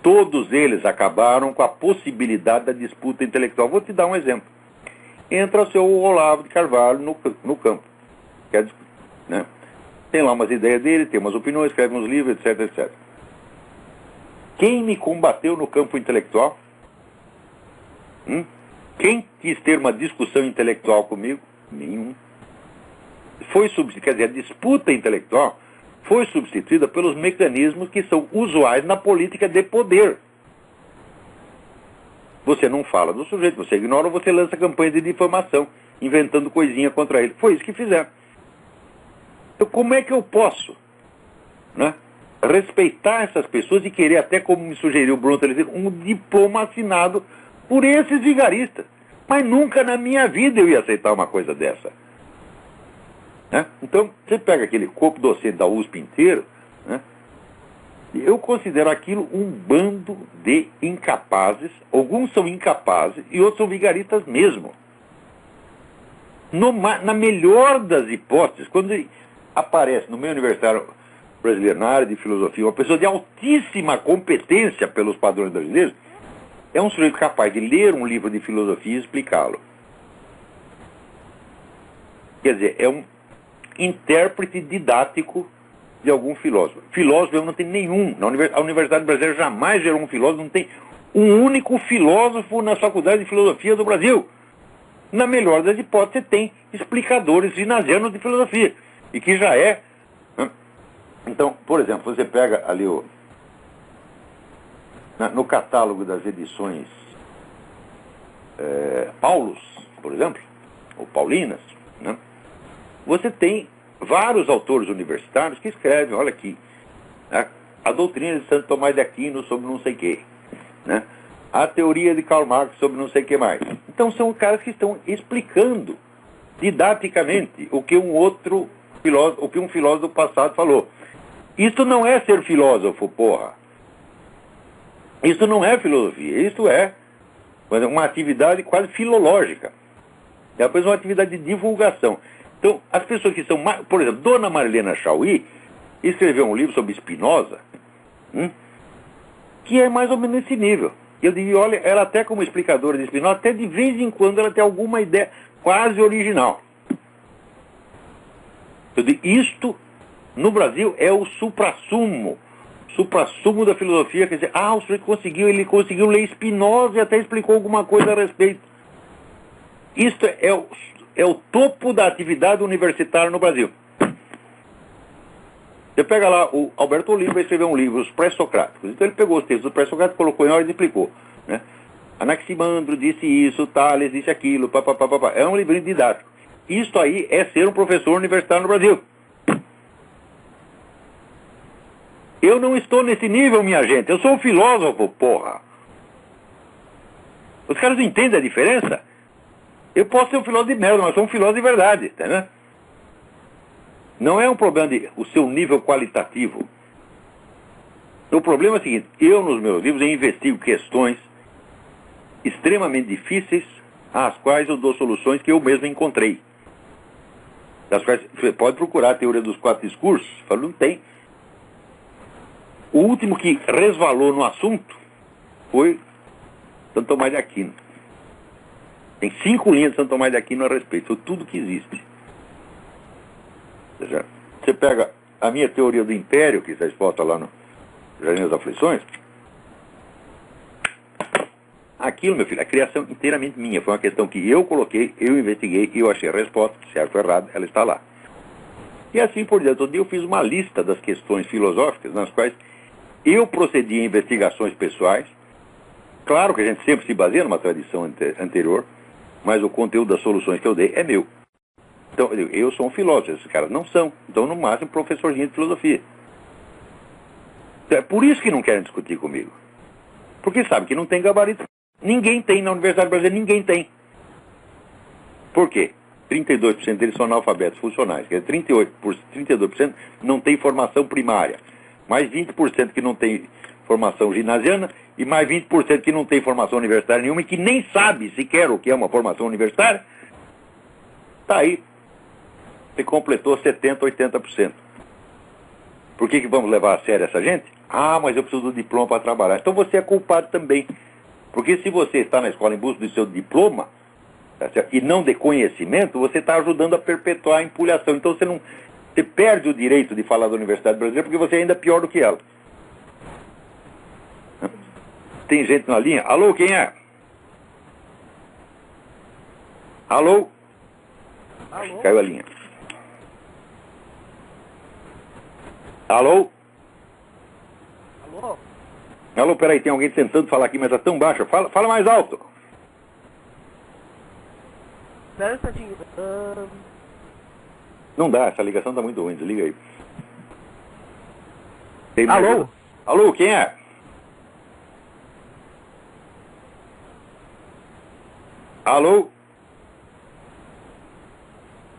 Todos eles acabaram com a possibilidade da disputa intelectual. Vou te dar um exemplo. Entra o seu Olavo de Carvalho no campo. Né? Tem lá umas ideias dele, tem umas opiniões, escreve uns livros, etc, etc. Quem me combateu no campo intelectual? Quem quis ter uma discussão intelectual comigo? Nenhum. Quer dizer, a disputa intelectual foi substituída pelos mecanismos que são usuais na política de poder. Você não fala do sujeito, você ignora ou você lança campanha de difamação, inventando coisinha contra ele. Foi isso que fizeram. Então, como é que eu posso, né, respeitar essas pessoas e querer, até como me sugeriu o Bruno Telefone, um diploma assinado por esses vigaristas? Mas nunca na minha vida eu ia aceitar uma coisa dessa. Né? Então, você pega aquele corpo docente da USP inteiro, né? Eu considero aquilo um bando de incapazes. Alguns são incapazes e outros são vigaristas mesmo. Na melhor das hipóteses, quando aparece no meio universitário brasileiro, na área de filosofia, uma pessoa de altíssima competência pelos padrões brasileiros, é um sujeito capaz de ler um livro de filosofia e explicá-lo. Quer dizer, é um intérprete didático de algum filósofo. Filósofo eu não tenho nenhum. A Universidade Brasileira jamais gerou um filósofo, não tem um único filósofo na Faculdade de Filosofia do Brasil. Na melhor das hipóteses, você tem explicadores ginasianos de filosofia. E que já é... Então, por exemplo, você pega ali no catálogo das edições Paulus, por exemplo, ou Paulinas, né? Você tem vários autores universitários que escrevem, olha aqui, né, a doutrina de Santo Tomás de Aquino sobre não sei o quê, né, a teoria de Karl Marx sobre não sei o que mais. Então são caras que estão explicando didaticamente o que um filósofo do passado falou. Isto não é ser filósofo, porra. Isto não é filosofia, isto é uma atividade quase filológica. É apenas uma atividade de divulgação. Então, as pessoas que são mais... Por exemplo, Dona Marilena Chauí escreveu um livro sobre Spinoza, que é mais ou menos nesse nível. Eu digo, olha, ela até como explicadora de Spinoza, até de vez em quando ela tem alguma ideia quase original. Eu digo, isto No Brasil é o suprassumo da filosofia. Quer dizer, o sujeito ele conseguiu ler Spinoza e até explicou alguma coisa a respeito. Isto é o topo da atividade universitária no Brasil. Você pega lá, o Alberto Oliva escreveu um livro, Os Pré-Socráticos. Então ele pegou os textos dos Pré-Socráticos, colocou em ordem e explicou, né? Anaximandro disse isso, Tales disse aquilo, papapá. É um livrinho didático. Isto aí é ser um professor universitário no Brasil. Eu não estou nesse nível, minha gente. Eu sou um filósofo, porra. Os caras não entendem a diferença? Eu posso ser um filósofo de merda, mas sou um filósofo de verdade, tá, né? Não é um problema de o seu nível qualitativo. O problema é o seguinte, eu nos meus livros eu investigo questões extremamente difíceis, às quais eu dou soluções que eu mesmo encontrei. Das quais você pode procurar a teoria dos 4 discursos, falo, não tem. O último que resvalou no assunto foi Santo Tomás de Aquino. Tem 5 linhas de Santo Tomás de Aquino a respeito, de tudo que existe. Ou seja, você pega a minha teoria do império, que está exposta lá no Jardim das Aflições, aquilo, meu filho, a criação inteiramente minha. Foi uma questão que eu coloquei, eu investiguei e eu achei a resposta, certo ou errado, ela está lá. E assim por diante. Todo dia eu fiz uma lista das questões filosóficas nas quais eu procedi em investigações pessoais. Claro que a gente sempre se baseia numa tradição anterior, mas o conteúdo das soluções que eu dei é meu. Então, eu sou um filósofo, esses caras não são. Então, no máximo, professorzinho de filosofia. É por isso que não querem discutir comigo. Porque sabe que não tem gabarito. Ninguém tem na Universidade Brasileira, ninguém tem. Por quê? 32% deles são analfabetos funcionais. Quer dizer, 32% não tem formação primária. Mais 20% que não tem formação ginasiana e mais 20% que não tem formação universitária nenhuma e que nem sabe sequer o que é uma formação universitária. Está aí. Você completou 70%, 80%. Por que vamos levar a sério essa gente? Mas eu preciso do diploma para trabalhar. Então você é culpado também. Porque se você está na escola em busca do seu diploma, tá certo? E não de conhecimento, você está ajudando a perpetuar a empulhação. Então você perde o direito de falar da Universidade Brasileira porque você é ainda pior do que ela. Tem gente na linha? Alô, quem é? Alô? Alô? Caiu a linha. Alô? Alô? Alô, peraí, tem alguém tentando falar aqui, mas está tão baixo. Fala mais alto. Espera um instantinho. Não dá, essa ligação está muito ruim, desliga aí. Alô? Alô, quem é? Alô?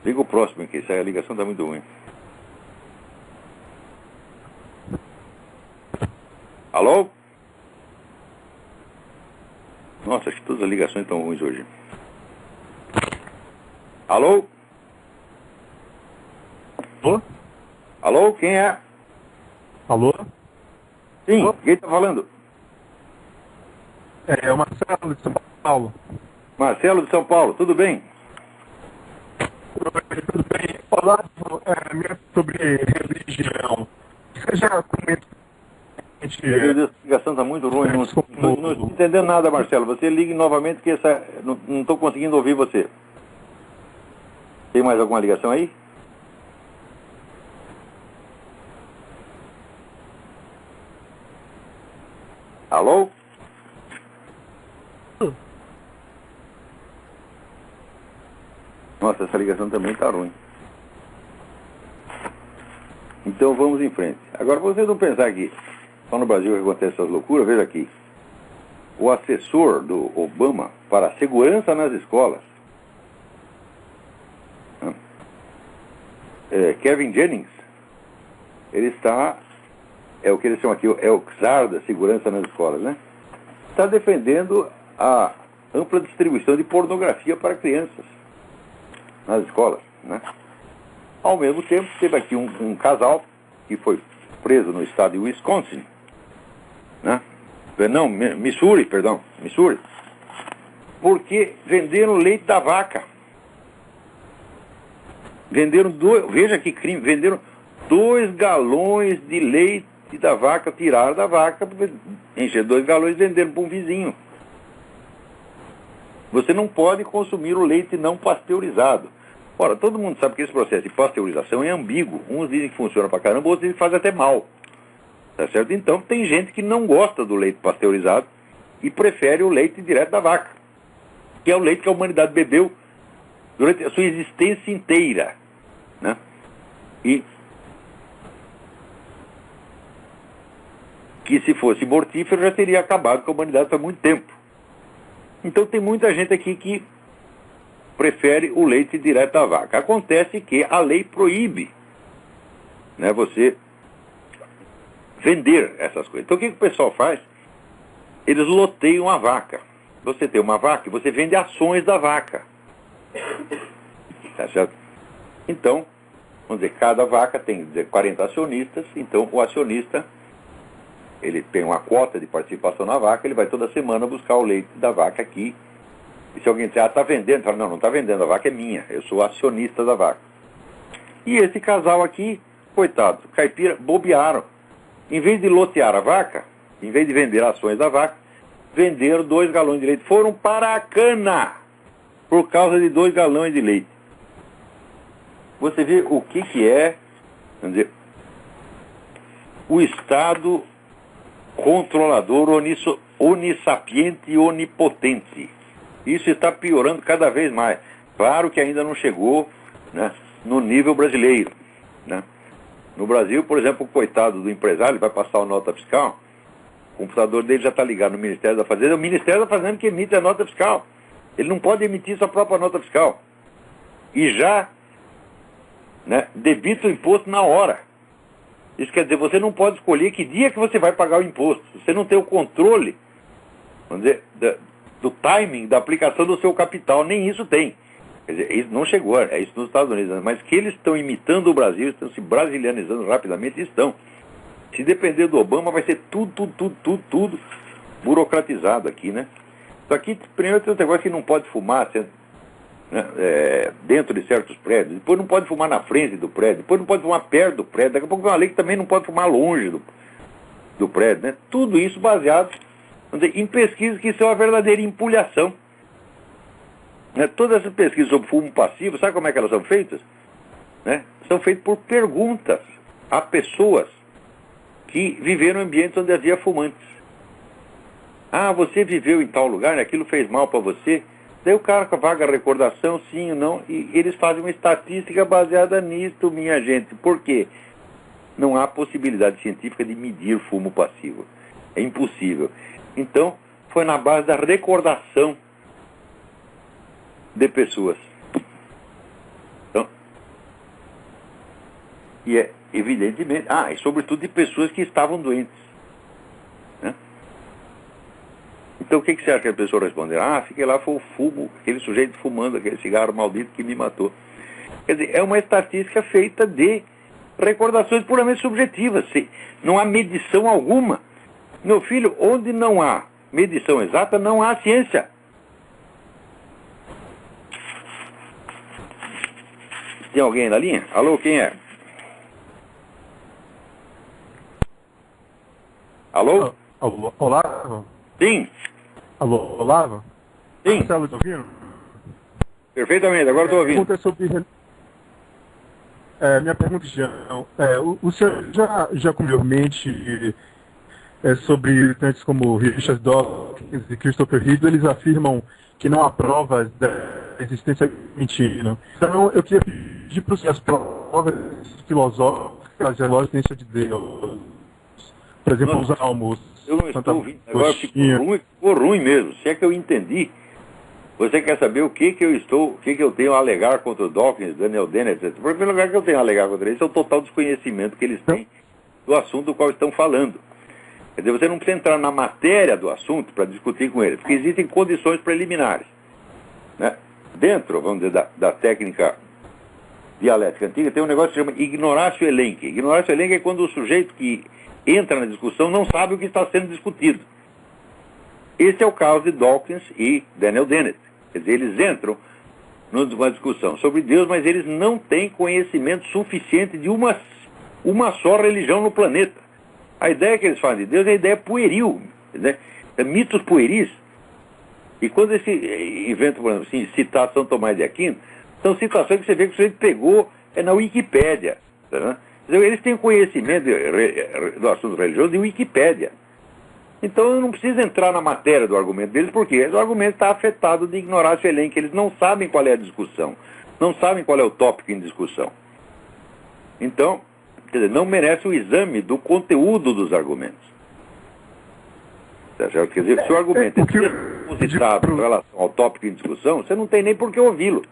Liga o próximo aqui, a ligação está muito ruim. Alô? Nossa, acho que todas as ligações estão ruins hoje. Alô? Alô? Alô, quem é? Alô? Sim, Alô? quem está falando? É o Marcelo de São Paulo. Marcelo de São Paulo, tudo bem? Tudo bem? Falar sobre religião. Você já comentou? Meu Deus, a ligação está muito ruim. Não estou entendendo nada, Marcelo. Você ligue novamente que não estou conseguindo ouvir você. Tem mais alguma ligação aí? Alô? Nossa, essa ligação também está ruim. Então vamos em frente. Agora, vocês não pensar que só no Brasil que acontece essas loucuras, veja aqui. O assessor do Obama para a segurança nas escolas, Kevin Jennings, ele está, é o que eles chamam aqui, é o czar da segurança nas escolas, né? Está defendendo a ampla distribuição de pornografia para crianças nas escolas, né? Ao mesmo tempo, teve aqui um casal que foi preso no estado de Wisconsin, né? Não, Missouri, porque venderam leite da vaca. Veja que crime, venderam 2 galões de leite da vaca, tiraram da vaca, encher 2 galões e venderam para um vizinho. Você não pode consumir o leite não pasteurizado. Ora, todo mundo sabe que esse processo de pasteurização é ambíguo. Uns dizem que funciona pra caramba, outros dizem que faz até mal. Tá certo? Então, tem gente que não gosta do leite pasteurizado e prefere o leite direto da vaca, que é o leite que a humanidade bebeu durante a sua existência inteira, né? E que se fosse mortífero já teria acabado com a humanidade há muito tempo. Então tem muita gente aqui que prefere o leite direto da vaca. Acontece que a lei proíbe, né, você vender essas coisas. Então o que o pessoal faz? Eles loteiam a vaca. Você tem uma vaca e você vende ações da vaca. Tá certo? Então, vamos dizer, cada vaca tem 40 acionistas, então o acionista, ele tem uma quota de participação na vaca, ele vai toda semana buscar o leite da vaca aqui. E se alguém disser, está vendendo, fala, não está vendendo, a vaca é minha, eu sou acionista da vaca. E esse casal aqui, coitado, caipira, bobearam. Em vez de lotear a vaca, em vez de vender ações da vaca, venderam 2 galões de leite. Foram para a cana por causa de 2 galões de leite. Você vê o que é, vamos dizer, o Estado controlador, onissapiente e onipotente. Isso está piorando cada vez mais. Claro que ainda não chegou, né, no nível brasileiro, né? No Brasil, por exemplo, o coitado do empresário, ele vai passar a nota fiscal, o computador dele já está ligado no Ministério da Fazenda, é o Ministério da Fazenda que emite a nota fiscal. Ele não pode emitir sua própria nota fiscal. E já, né, debita o imposto na hora. Isso quer dizer, você não pode escolher que dia que você vai pagar o imposto. Você não tem o controle, vamos dizer, do timing da aplicação do seu capital. Nem isso tem. Quer dizer, isso não chegou, é isso nos Estados Unidos. Mas que eles estão imitando o Brasil, estão se brasilianizando rapidamente, estão. Se depender do Obama, vai ser tudo burocratizado aqui, né? Só que, primeiro, tem um negócio que não pode fumar, né, dentro de certos prédios. Depois não pode fumar na frente do prédio. Depois não pode fumar perto do prédio. Daqui a pouco tem uma lei que também não pode fumar longe do prédio, né? Tudo isso baseado, vamos dizer, em pesquisas que são a verdadeira empulhação. Né? Todas essas pesquisas sobre fumo passivo, sabe como é que elas são feitas? Né? São feitas por perguntas a pessoas que viveram em ambientes onde havia fumantes. Ah, você viveu em tal lugar, né? Aquilo fez mal para você? Daí o cara com a vaga recordação, sim ou não, e eles fazem uma estatística baseada nisto, minha gente. Por quê? Não há possibilidade científica de medir fumo passivo. É impossível. Então, foi na base da recordação de pessoas. Então, e é evidentemente, e sobretudo de pessoas que estavam doentes. Né? Então o que você acha que a pessoa respondeu? Fiquei lá, foi o fumo, aquele sujeito fumando aquele cigarro maldito que me matou. Quer dizer, é uma estatística feita de recordações puramente subjetivas. Não há medição alguma. Meu filho, onde não há medição exata, não há ciência. Tem alguém na linha? Alô, quem é? Alô? Alô, Olavo? Sim. Alô, Olavo? Sim. Marcelo, tá ouvindo? Perfeitamente, agora estou ouvindo. Pergunta sobre... minha pergunta é, o senhor já conveniente sobre tantos como Richard Dawkins e Christopher Hill, eles afirmam que não há provas da existência mentira. Então eu queria pedir para as provas filosóficas da existência de Deus. Por exemplo, os almos. Eu não estou ouvindo, agora ficou ruim mesmo. Se é que eu entendi, você quer saber o que eu tenho a alegar contra o Dawkins, Daniel Dennett, etc. O primeiro lugar que eu tenho a alegar contra eles é o total desconhecimento que eles têm do assunto do qual estão falando. Quer dizer, você não precisa entrar na matéria do assunto para discutir com eles, porque existem condições preliminares. Né? Dentro, vamos dizer, da técnica dialética antiga, tem um negócio que se chama ignoratio elenchi. Ignoratio elenchi é quando o sujeito que entra na discussão não sabe o que está sendo discutido. Esse é o caso de Dawkins e Daniel Dennett. Quer dizer, eles entram numa discussão sobre Deus, mas eles não têm conhecimento suficiente de uma uma só religião no planeta. A ideia que eles fazem de Deus é a ideia pueril, né? É mitos pueris. E quando esse invento, por exemplo, assim, citar São Tomás de Aquino, são citações que você vê que o sujeito pegou na Wikipédia. Tá? Eles têm conhecimento do assunto religioso de Wikipédia. Então eu não preciso entrar na matéria do argumento deles, porque o argumento está afetado de ignorância elenca. Eles não sabem qual é a discussão, não sabem qual é o tópico em discussão. Então, quer dizer, não merece o exame do conteúdo dos argumentos. Tá certo? Quer dizer, se o argumento é depositado em relação ao tópico em discussão, você não tem nem por que ouvi-lo.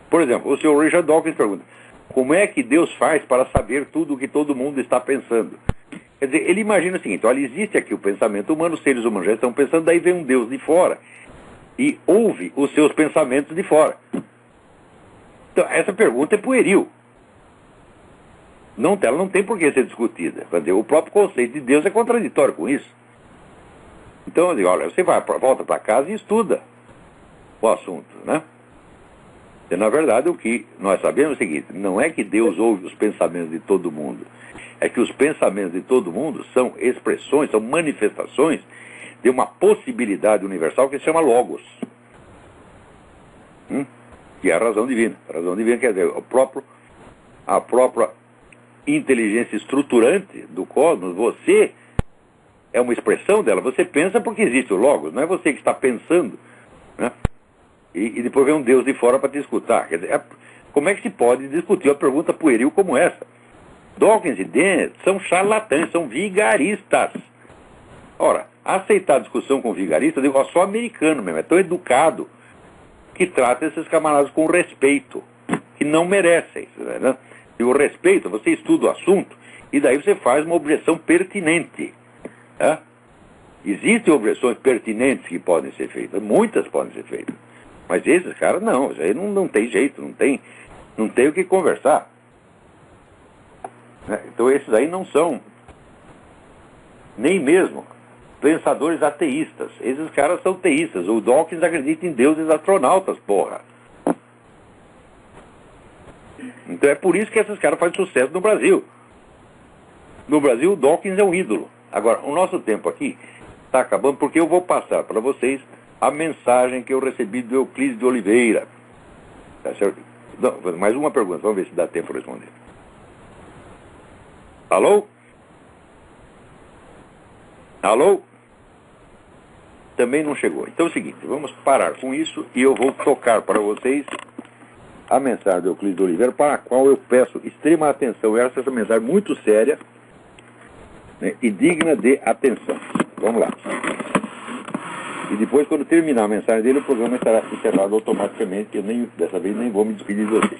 Por exemplo, o senhor Richard Dawkins pergunta: como é que Deus faz para saber tudo o que todo mundo está pensando? Quer dizer, ele imagina o seguinte: olha, existe aqui o pensamento humano, os seres humanos já estão pensando, daí vem um Deus de fora e ouve os seus pensamentos de fora. Então, essa pergunta é pueril. Ela não tem por que ser discutida. Quer dizer, o próprio conceito de Deus é contraditório com isso. Então, eu digo, olha, você volta para casa e estuda o assunto, né? E, na verdade, o que nós sabemos é o seguinte: não é que Deus ouve os pensamentos de todo mundo. É que os pensamentos de todo mundo são expressões, são manifestações de uma possibilidade universal que se chama Logos. Que é a razão divina. A razão divina quer dizer, a própria inteligência estruturante do cosmos. Você é uma expressão dela. Você pensa porque existe o Logos. Não é você que está pensando, né? E depois vem um Deus de fora para te escutar. Quer dizer, como é que se pode discutir uma pergunta pueril como essa? Dawkins e Dennett são charlatães, são vigaristas. Ora, aceitar a discussão com vigaristas, eu digo, só americano mesmo, é tão educado que trata esses camaradas com respeito, que não merecem. Né? E o respeito, você estuda o assunto e daí você faz uma objeção pertinente. Né? Existem objeções pertinentes que podem ser feitas, muitas podem ser feitas. Mas esses caras não, isso aí não tem jeito, não tem o que conversar. Então esses aí não são nem mesmo pensadores ateístas. Esses caras são teístas. O Dawkins acredita em deuses astronautas, porra. Então é por isso que esses caras fazem sucesso no Brasil. No Brasil o Dawkins é um ídolo. Agora, o nosso tempo aqui está acabando, porque eu vou passar para vocês a mensagem que eu recebi do Euclides de Oliveira. Tá certo? Não, mais uma pergunta, vamos ver se dá tempo para responder. Alô? Alô? Também não chegou. Então é o seguinte, vamos parar com isso e eu vou tocar para vocês a mensagem do Euclides de Oliveira, para a qual eu peço extrema atenção. Essa é uma mensagem muito séria, né, e digna de atenção. Vamos lá. E depois, quando terminar a mensagem dele, o programa estará encerrado automaticamente, que eu dessa vez nem vou me despedir de vocês.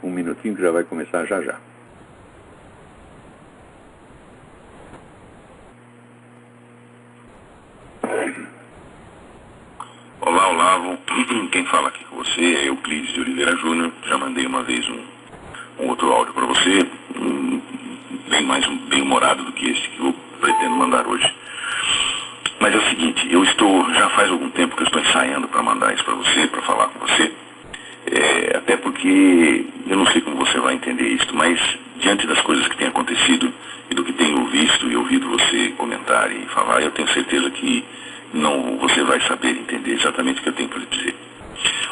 Um minutinho que já vai começar já já. Olá, Olavo. Quem fala aqui com você é Euclides de Oliveira Júnior. Já mandei uma vez um outro áudio para você, bem humorado do que esse que eu pretendo mandar hoje. Mas é o seguinte, já faz algum tempo que eu estou ensaiando para mandar isso para você, para falar com você. Até porque eu não sei como você vai entender isso, mas diante das coisas que têm acontecido e do que tenho visto e ouvido você comentar e falar, eu tenho certeza que você vai saber entender exatamente o que eu tenho para lhe dizer.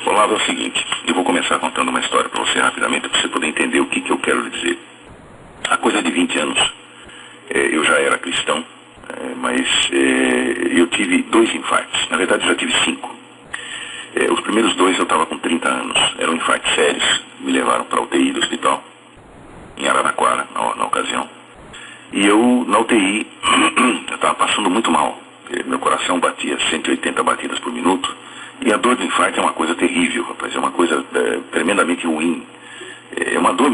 Olavo, é o seguinte, eu vou começar contando uma história para você rapidamente, para você poder entender o que eu quero lhe dizer. Há coisa de 20 anos, eu já era cristão, mas eu tive 2 infartos. Na verdade, eu já tive 5. Os primeiros 2 eu estava com 30 anos. Eram infartos sérios. Me levaram para a UTI do hospital, em Araraquara, na ocasião. E eu, na UTI, eu estava passando muito mal. Meu coração batia 180 batidas por minuto. E a dor do infarto é uma coisa terrível, rapaz. É uma coisa tremendamente ruim. É uma dor,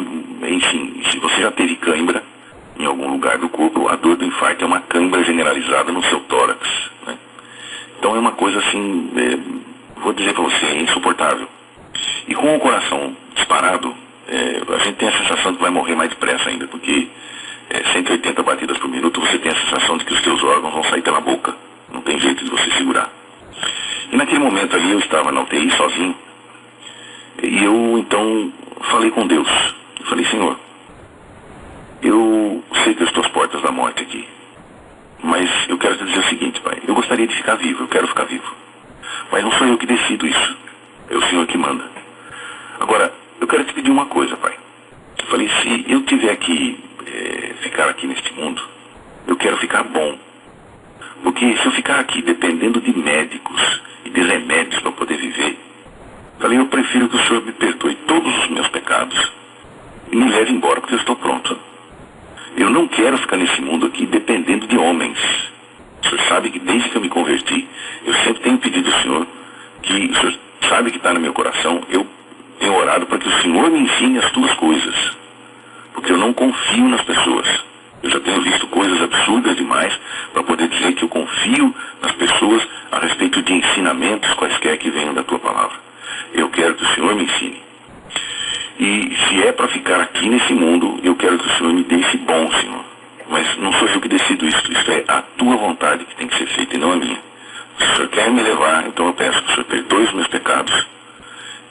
enfim, se você já teve cãibra em algum lugar do corpo, a dor do infarto é uma cãibra generalizada no seu tórax, né? Então é uma coisa assim, vou dizer para você, é insuportável. E com o coração disparado, a gente tem a sensação de que vai morrer mais depressa ainda, porque 180 batidas por minuto, você tem a sensação de que os seus órgãos vão sair pela boca. Não tem jeito de você segurar. E naquele momento ali eu estava na UTI sozinho. E eu, então, falei com Deus. Eu falei, Senhor, eu sei que eu estou às portas da morte aqui. Mas eu quero te dizer o seguinte, Pai. Eu gostaria de ficar vivo, eu quero ficar vivo. Mas não sou eu que decido isso. É o Senhor que manda. Agora, eu quero te pedir uma coisa, Pai. Eu falei, se eu tiver que ficar aqui neste mundo, eu quero ficar bom. Porque se eu ficar aqui dependendo de médicos e de remédios para poder viver, falei, eu prefiro que o Senhor me perdoe todos os meus pecados e me leve embora, porque eu estou pronto. Eu não quero ficar nesse mundo aqui dependendo de homens. O Senhor sabe que desde que eu me converti, eu sempre tenho pedido ao Senhor, que o Senhor sabe que está no meu coração, eu tenho orado para que o Senhor me ensine as tuas coisas. Porque eu não confio nas pessoas. Eu já tenho visto coisas absurdas demais para poder dizer que eu confio nas pessoas a respeito de ensinamentos quaisquer que venham da tua palavra. Eu quero que o Senhor me ensine. E se é para ficar aqui nesse mundo, eu quero que o Senhor me deixe bom, Senhor. Mas não sou eu que decido isso. Isso é a tua vontade que tem que ser feita e não a minha. Se o Senhor quer me levar, então eu peço que o Senhor perdoe os meus pecados.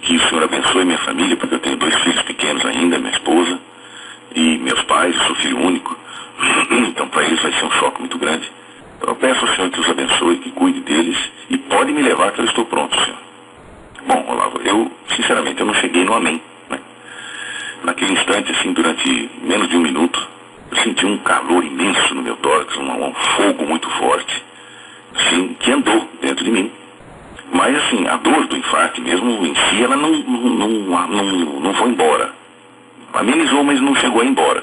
Que o Senhor abençoe minha família, porque eu tenho 2 filhos pequenos ainda, minha esposa e meus pais, eu sou filho único. Então para eles vai ser um choque muito grande. Então eu peço ao Senhor que os abençoe, que cuide deles e pode me levar que eu estou pronto, Senhor. Bom, Olavo, eu, sinceramente, eu não cheguei no amém, né? Naquele instante, assim, durante menos de 1 minuto, eu senti um calor imenso no meu tórax, um fogo muito forte, assim, que andou dentro de mim. Mas, assim, a dor do infarto mesmo em si, ela não foi embora. Amenizou, mas não chegou a ir embora.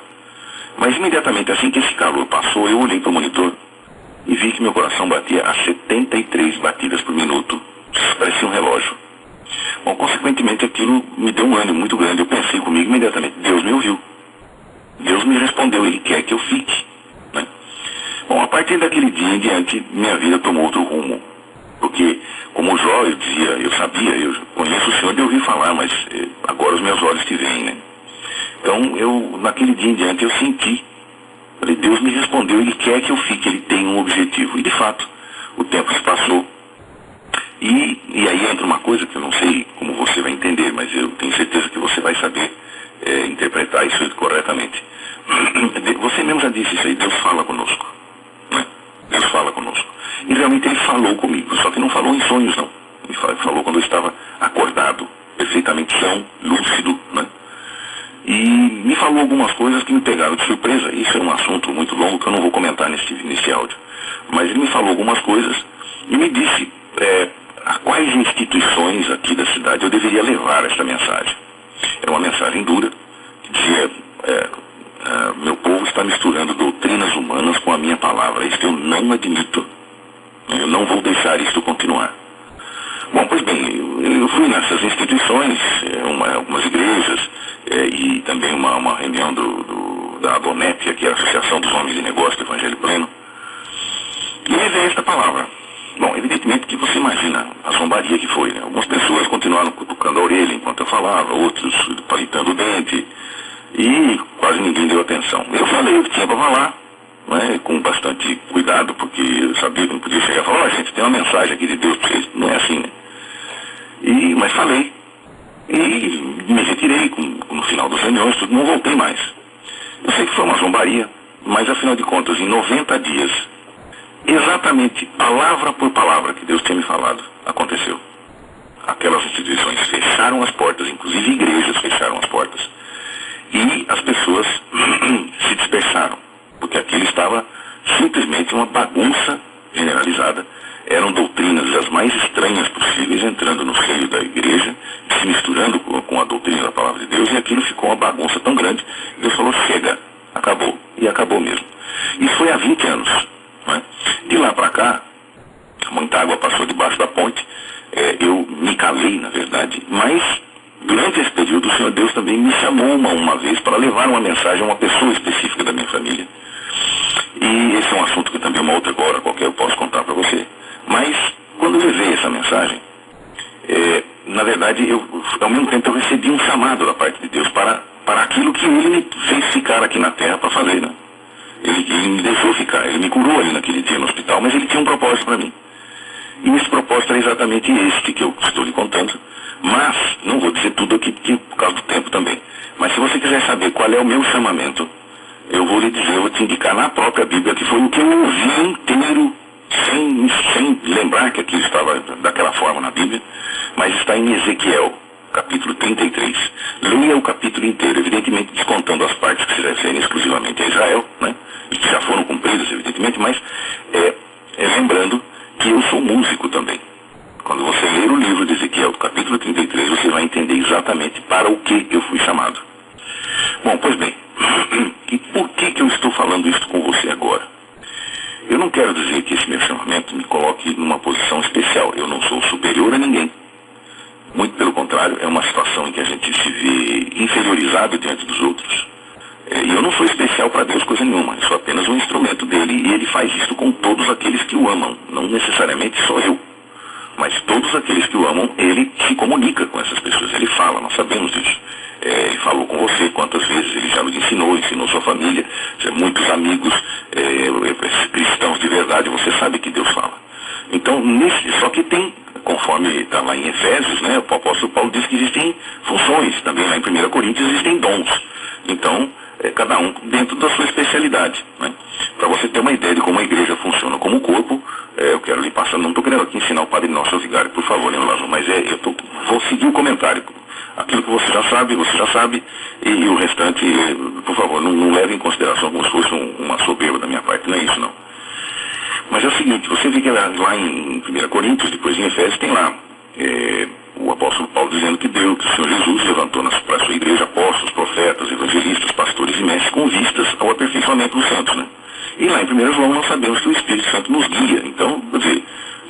Mas imediatamente, assim que esse calor passou, eu olhei para o monitor e vi que meu coração batia a 73 batidas por minuto. Parecia um relógio. Bom, consequentemente, aquilo me deu um ânimo muito grande. Eu pensei comigo imediatamente, Deus me ouviu. Deus me respondeu, Ele quer que eu fique, né? Bom, a partir daquele dia em diante, minha vida tomou outro rumo. Porque, como Jó, eu dizia, eu sabia, eu conheço o Senhor de ouvir falar, mas agora os meus olhos te veem, né? Então, naquele dia em diante, eu senti, falei, Deus me respondeu, Ele quer que eu fique, Ele tem um objetivo. E, de fato, o tempo se passou. E aí entra uma coisa que eu não sei como você vai entender, mas eu tenho certeza que você vai saber interpretar isso corretamente. Você mesmo já disse isso aí, Deus fala conosco, né? Deus fala conosco. E realmente Ele falou comigo, só que não falou em sonhos, não. Ele falou quando eu estava acordado, perfeitamente são, lúcido, né? E me falou algumas coisas que me pegaram de surpresa. Isso é um assunto muito longo que eu não vou comentar nesse áudio. Mas ele me falou algumas coisas e me disse a quais instituições aqui da cidade eu deveria levar esta mensagem. Era uma mensagem dura, que dizia, meu povo está misturando doutrinas humanas com a minha palavra. Isso eu não admito. Eu não vou deixar isso continuar. Bom, pois bem, eu fui nessas instituições, algumas igrejas, e também uma reunião da ADONEP, que é a Associação dos Homens de Negócio do Evangelho Pleno, e levei esta palavra. Bom, evidentemente que você imagina a zombaria que foi, né? Algumas pessoas continuaram cutucando a orelha enquanto eu falava, outros palitando o dente, e quase ninguém deu atenção. Eu falei o que tinha para falar, né, com bastante cuidado, porque eu sabia que não podia chegar e falar, gente, tem uma mensagem aqui de Deus para vocês. Não é assim, né? Mas falei. E me retirei no final das reuniões, tudo, não voltei mais. Eu sei que foi uma zombaria, mas afinal de contas, em 90 dias, exatamente palavra por palavra que Deus tinha me falado, aconteceu. Aquelas instituições fecharam as portas, inclusive igrejas fecharam as portas. E as pessoas se dispersaram, porque aquilo estava simplesmente uma bagunça generalizada. Eram doutrinas as mais estranhas possíveis entrando no seio da igreja, se misturando com a doutrina da palavra de Deus, e aquilo ficou uma bagunça tão grande, Deus falou, chega, acabou. E acabou mesmo. Isso foi há 20 anos. Né? De lá para cá, muita água passou debaixo da ponte, eu me calei, na verdade, mas durante esse período o Senhor Deus também me chamou uma vez para levar uma mensagem a uma pessoa específica da minha família. E esse é um assunto que também uma outra hora qualquer eu posso contar para você. Mas, quando eu levei essa mensagem, na verdade, ao mesmo tempo eu recebi um chamado da parte de Deus para aquilo que Ele me fez ficar aqui na Terra para fazer, né? Ele me deixou ficar, Ele me curou ali naquele dia no hospital, mas Ele tinha um propósito para mim. E esse propósito é exatamente este que eu estou lhe contando. Mas, não vou dizer tudo aqui por causa do tempo também. Mas se você quiser saber qual é o meu chamamento, eu vou lhe dizer, eu vou te indicar na própria Bíblia, que foi o que eu ouvi inteiro, sem lembrar que aquilo estava daquela forma na Bíblia, mas está em Ezequiel, capítulo 33. Leia o capítulo inteiro, evidentemente descontando as partes que se referem exclusivamente a Israel, né? E que já foram cumpridas, evidentemente, mas lembrando que eu sou músico também. Quando você ler o livro de Ezequiel, capítulo 33, você vai entender exatamente para o que eu fui chamado. Bom, pois bem, e por que eu estou falando isso com você agora? Eu não quero dizer que esse meu chamamento me coloque numa posição especial. Eu não sou superior a ninguém. Muito pelo contrário, é uma situação em que a gente se vê inferiorizado diante dos outros. E eu não sou especial para Deus coisa nenhuma. Eu sou apenas um instrumento dele e ele faz isso com todos aqueles que o amam. Não necessariamente só eu. Mas todos aqueles que o amam, ele se comunica com essas pessoas. Ele fala, nós sabemos disso. Ele falou com você, quantas vezes ele já nos ensinou sua família, muitos amigos cristãos de verdade, você sabe que Deus fala. Então, só que tem, conforme está lá em Efésios, né, o apóstolo Paulo diz que existem funções, também lá em 1 Coríntios existem dons. Então, cada um dentro da sua especialidade. Né? Para você ter uma ideia de como a igreja funciona como corpo, eu quero lhe passar, não estou querendo aqui ensinar o Padre Nosso ao Vigário, por favor, mas vou seguir o comentário. Aquilo que você já sabe, e o restante, por favor, não leve em consideração como se fosse uma soberba da minha parte, não é isso não. Mas é o seguinte, você vê que lá em 1 Coríntios, depois em Efésios, tem lá o apóstolo Paulo dizendo que Deus, que o Senhor Jesus levantou para a sua igreja apóstolos, profetas, evangelistas, pastores e mestres com vistas ao aperfeiçoamento dos santos, né? E lá em 1 João nós sabemos que o Espírito Santo nos guia. Então, quer dizer,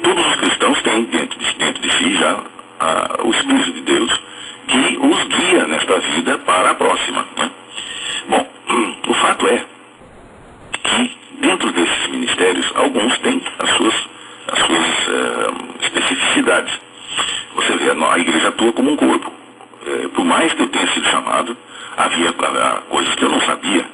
todos os cristãos têm dentro de si já o Espírito de Deus que os guia nesta vida para a próxima. Né? Bom, o fato é que dentro desses ministérios, alguns têm as suas especificidades. Você vê, a igreja atua como um corpo. Por mais que eu tenha sido chamado, havia coisas que eu não sabia.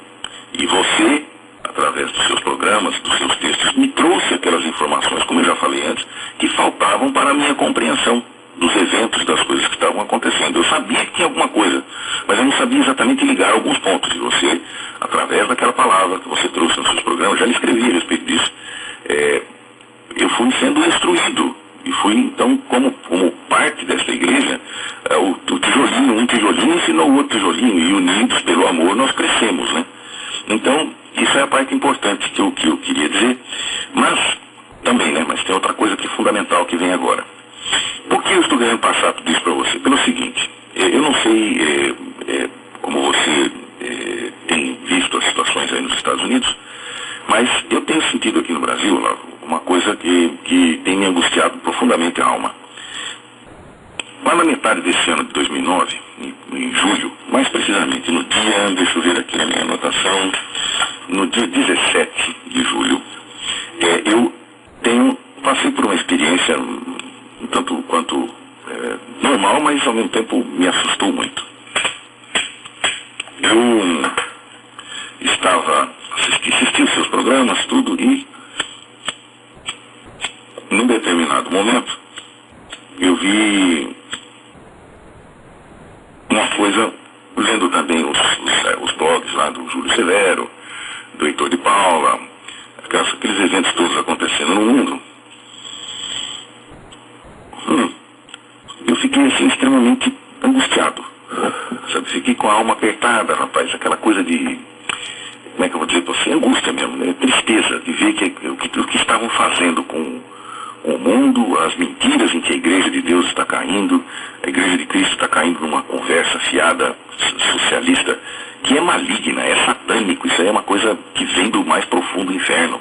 E você, através dos seus programas, dos seus textos, me trouxe aquelas informações, como eu já falei antes, que faltavam para a minha compreensão dos eventos, das coisas que estavam acontecendo. Eu sabia que tinha alguma coisa, mas eu não sabia exatamente ligar alguns pontos. E você, através daquela palavra que você trouxe nos seus programas, já lhe escrevi a respeito disso, eu fui sendo instruído. E fui, então, como parte desta igreja, o tijolinho, um tijolinho ensinou o outro tijolinho, e unidos pelo amor nós crescemos, né? Então, isso é a parte importante que eu queria dizer. Mas, também, né? Mas tem outra coisa que é fundamental que vem agora. Por que eu estou querendo passar tudo isso para você? Pelo seguinte, eu não sei como você tem visto as situações aí nos Estados Unidos, mas eu tenho sentido aqui no Brasil uma coisa que tem me angustiado profundamente a alma. Lá na metade desse ano de 2009, em julho, mais precisamente no dia, deixa eu ver aqui na minha anotação, no dia 17 de julho, eu passei por uma experiência um tanto quanto normal, mas ao mesmo tempo me assustou muito. Eu assisti os seus programas, tudo, e num determinado momento eu vi uma coisa, lendo também os blogs lá do Júlio Severo, do Heitor de Paula, aqueles eventos todos acontecendo no mundo. Eu fiquei assim extremamente angustiado, sabe? Fiquei com a alma apertada, rapaz, aquela coisa de, como é que eu vou dizer para você, angústia mesmo, né? Tristeza de ver o que estavam fazendo com o mundo, as mentiras em que a Igreja de Deus está caindo, a Igreja de Cristo está caindo numa conversa fiada socialista que é maligna, é satânico, isso aí é uma coisa que vem do mais profundo inferno.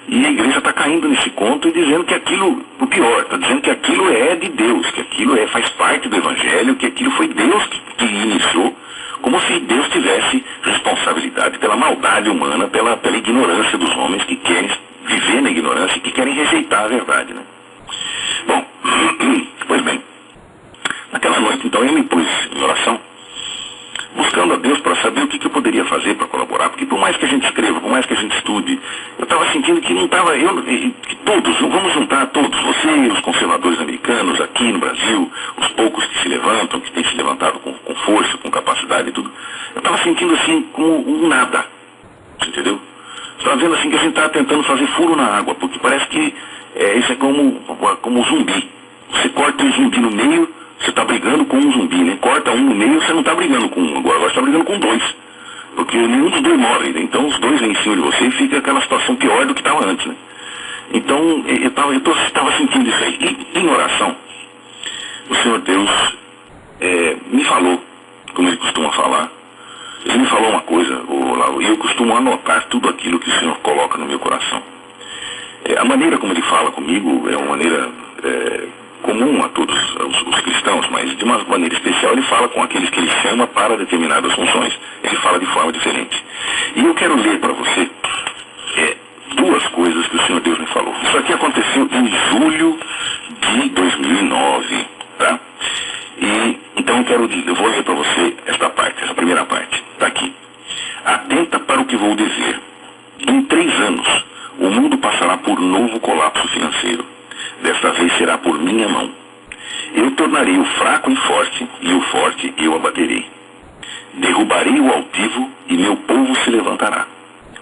E a igreja está caindo nesse conto e dizendo que aquilo, o pior, está dizendo que aquilo é de Deus, que aquilo faz parte do Evangelho, que aquilo foi Deus que iniciou, como se Deus tivesse responsabilidade pela maldade humana, pela ignorância dos homens que querem viver na ignorância e que querem rejeitar a verdade, né? Bom, pois bem, naquela noite então eu me pus em oração buscando a Deus para saber o que eu poderia fazer para colaborar, porque por mais que a gente escreva, por mais que a gente estude, eu estava sentindo que não estava, que todos, vamos juntar todos, você, os conservadores americanos, aqui no Brasil, os poucos que se levantam, que têm se levantado com força, com capacidade e tudo, eu estava sentindo assim como um nada, você entendeu? Estava vendo assim que a gente estava tentando fazer furo na água, porque parece que isso é como um zumbi. Você corta um zumbi no meio, você está brigando com um zumbi, né? Corta um no meio, você não está brigando com um, agora você está brigando com dois. Porque nenhum dos dois morre, né? Então os dois vêm em cima de você e fica aquela situação pior do que estava antes, né? Então eu estava sentindo isso aí. E em oração, o Senhor Deus me falou, como Ele costuma falar. Ele me falou uma coisa, e eu costumo anotar tudo aquilo que o Senhor coloca no meu coração. A maneira como Ele fala comigo é uma maneira comum a todos os cristãos, mas de uma maneira especial Ele fala com aqueles que Ele chama para determinadas funções. Ele fala de forma diferente. E eu quero ler para você duas coisas que o Senhor Deus me falou. Isso aqui aconteceu em julho de 2009, tá? E então eu vou ler para você esta parte, essa primeira parte. Está aqui. Atenta para o que vou dizer. Em 3 anos, o mundo passará por novo colapso financeiro. Desta vez será por minha mão. Eu tornarei o fraco em forte, e o forte eu abaterei. Derrubarei o altivo, e meu povo se levantará.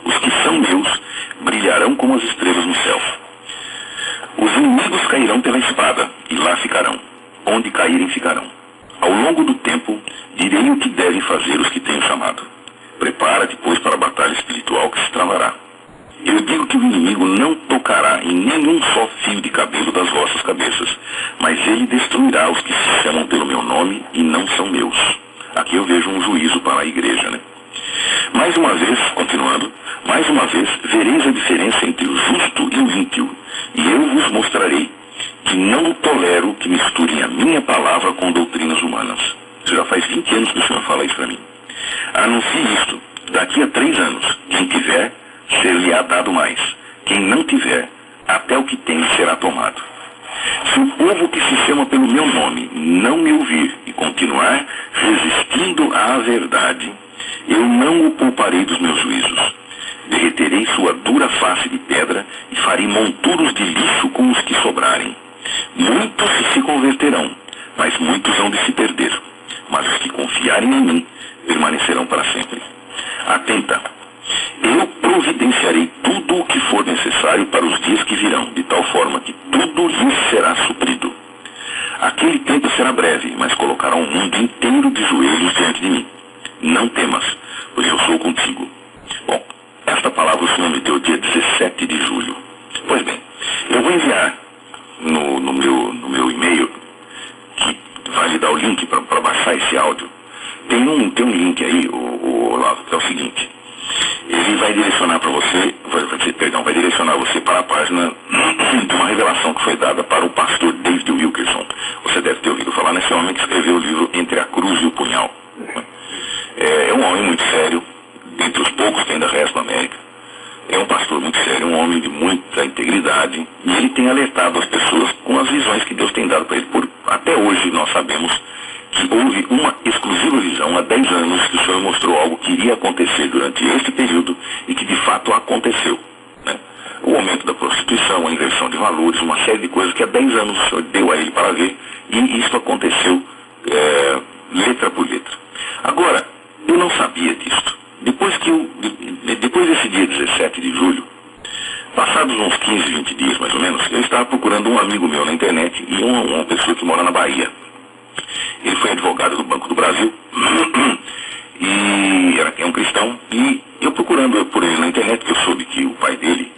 Os que são meus brilharão como as estrelas no céu. Os inimigos cairão pela espada, e lá ficarão. Onde caírem ficarão. Ao longo do tempo, direi o que devem fazer os que tenho chamado. Prepara-te, pois, para a batalha espiritual que se travará. Eu digo que o inimigo não tocará em nenhum só fio de cabelo das vossas cabeças, mas ele destruirá os que se chamam pelo meu nome e não são meus. Aqui eu vejo um juízo para a igreja, né? Mais uma vez, continuando, mais uma vez, vereis a diferença entre o justo e o ímpio, e eu vos mostrarei que não tolero que misturem a minha palavra com doutrinas humanas. Isso já faz 20 anos que o Senhor fala isso para mim. Anuncie isto, daqui a 3 anos, quem tiver, ser-lhe-á dado mais. Quem não tiver, até o que tem será tomado. Se o povo que se chama pelo meu nome não me ouvir e continuar resistindo à verdade, eu não o pouparei dos meus juízos. Derreterei sua dura face de pedra e farei monturos de lixo com os que sobrarem. Muitos se converterão, mas muitos hão de se perder. Mas os que confiarem em mim permanecerão para sempre. Atenta! Eu providenciarei tudo o que for necessário para os dias que virão, de tal forma que tudo lhes será suprido. Aquele tempo será breve, mas colocará o mundo inteiro de joelhos diante de mim. Não temas, pois eu sou contigo. Bom, esta palavra o Senhor me deu dia 17 de julho. Pois bem, eu vou enviar no meu e-mail, que vai lhe dar o link para baixar esse áudio. Tem um link aí, Olavo, que é o seguinte. Ele vai direcionar para você, vai direcionar você para a página de uma revelação que foi dada para o pastor David Wilkerson. Você deve ter ouvido falar nesse homem que escreveu o livro Entre a Cruz e o Punhal. É um homem muito sério, dentre os poucos que ainda restam na América. É um pastor muito sério, um homem de muita integridade, e ele tem alertado as pessoas com as visões que Deus tem dado para ele. Até hoje nós sabemos que houve uma exclusiva visão há 10 anos que o Senhor mostrou algo que iria acontecer durante este período e que de fato aconteceu, né? O aumento da prostituição, a inversão de valores, uma série de coisas que há 10 anos o Senhor deu a ele para ver, e isso aconteceu letra por letra. Agora, eu não sabia disso. Depois desse dia 17 de julho, passados uns 15, 20 dias mais ou menos, eu estava procurando um amigo meu na internet e uma pessoa que mora na Bahia. Ele foi advogado do Banco do Brasil e é um cristão, e eu procurando por ele na internet, que eu soube que o pai dele,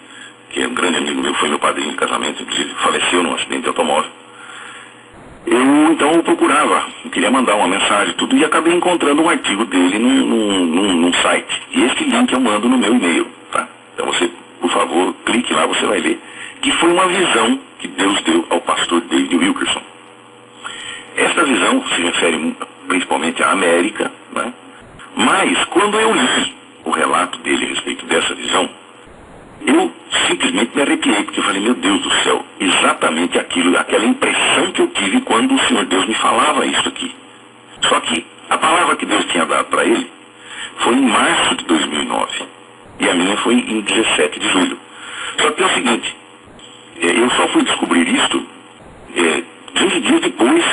que é um grande amigo meu, foi meu padrinho de casamento, inclusive faleceu num acidente de automóvel. Eu então o procurava, eu queria mandar uma mensagem e tudo, e acabei encontrando um artigo dele num site. E esse link eu mando no meu e-mail, tá? Então você, por favor, clique lá, você vai ler. Que foi uma visão que Deus deu ao pastor David Wilkerson. Esta visão se refere principalmente à América, né? Mas quando eu li o relato dele a respeito dessa visão, eu simplesmente me arrepiei, porque eu falei, meu Deus do céu, exatamente aquela impressão que eu tive quando o Senhor Deus me falava isso aqui. Só que A palavra que Deus tinha dado para ele foi em março de 2009. E a minha foi em 17 de julho. Só que é o seguinte, eu só fui descobrir isto 15 dias depois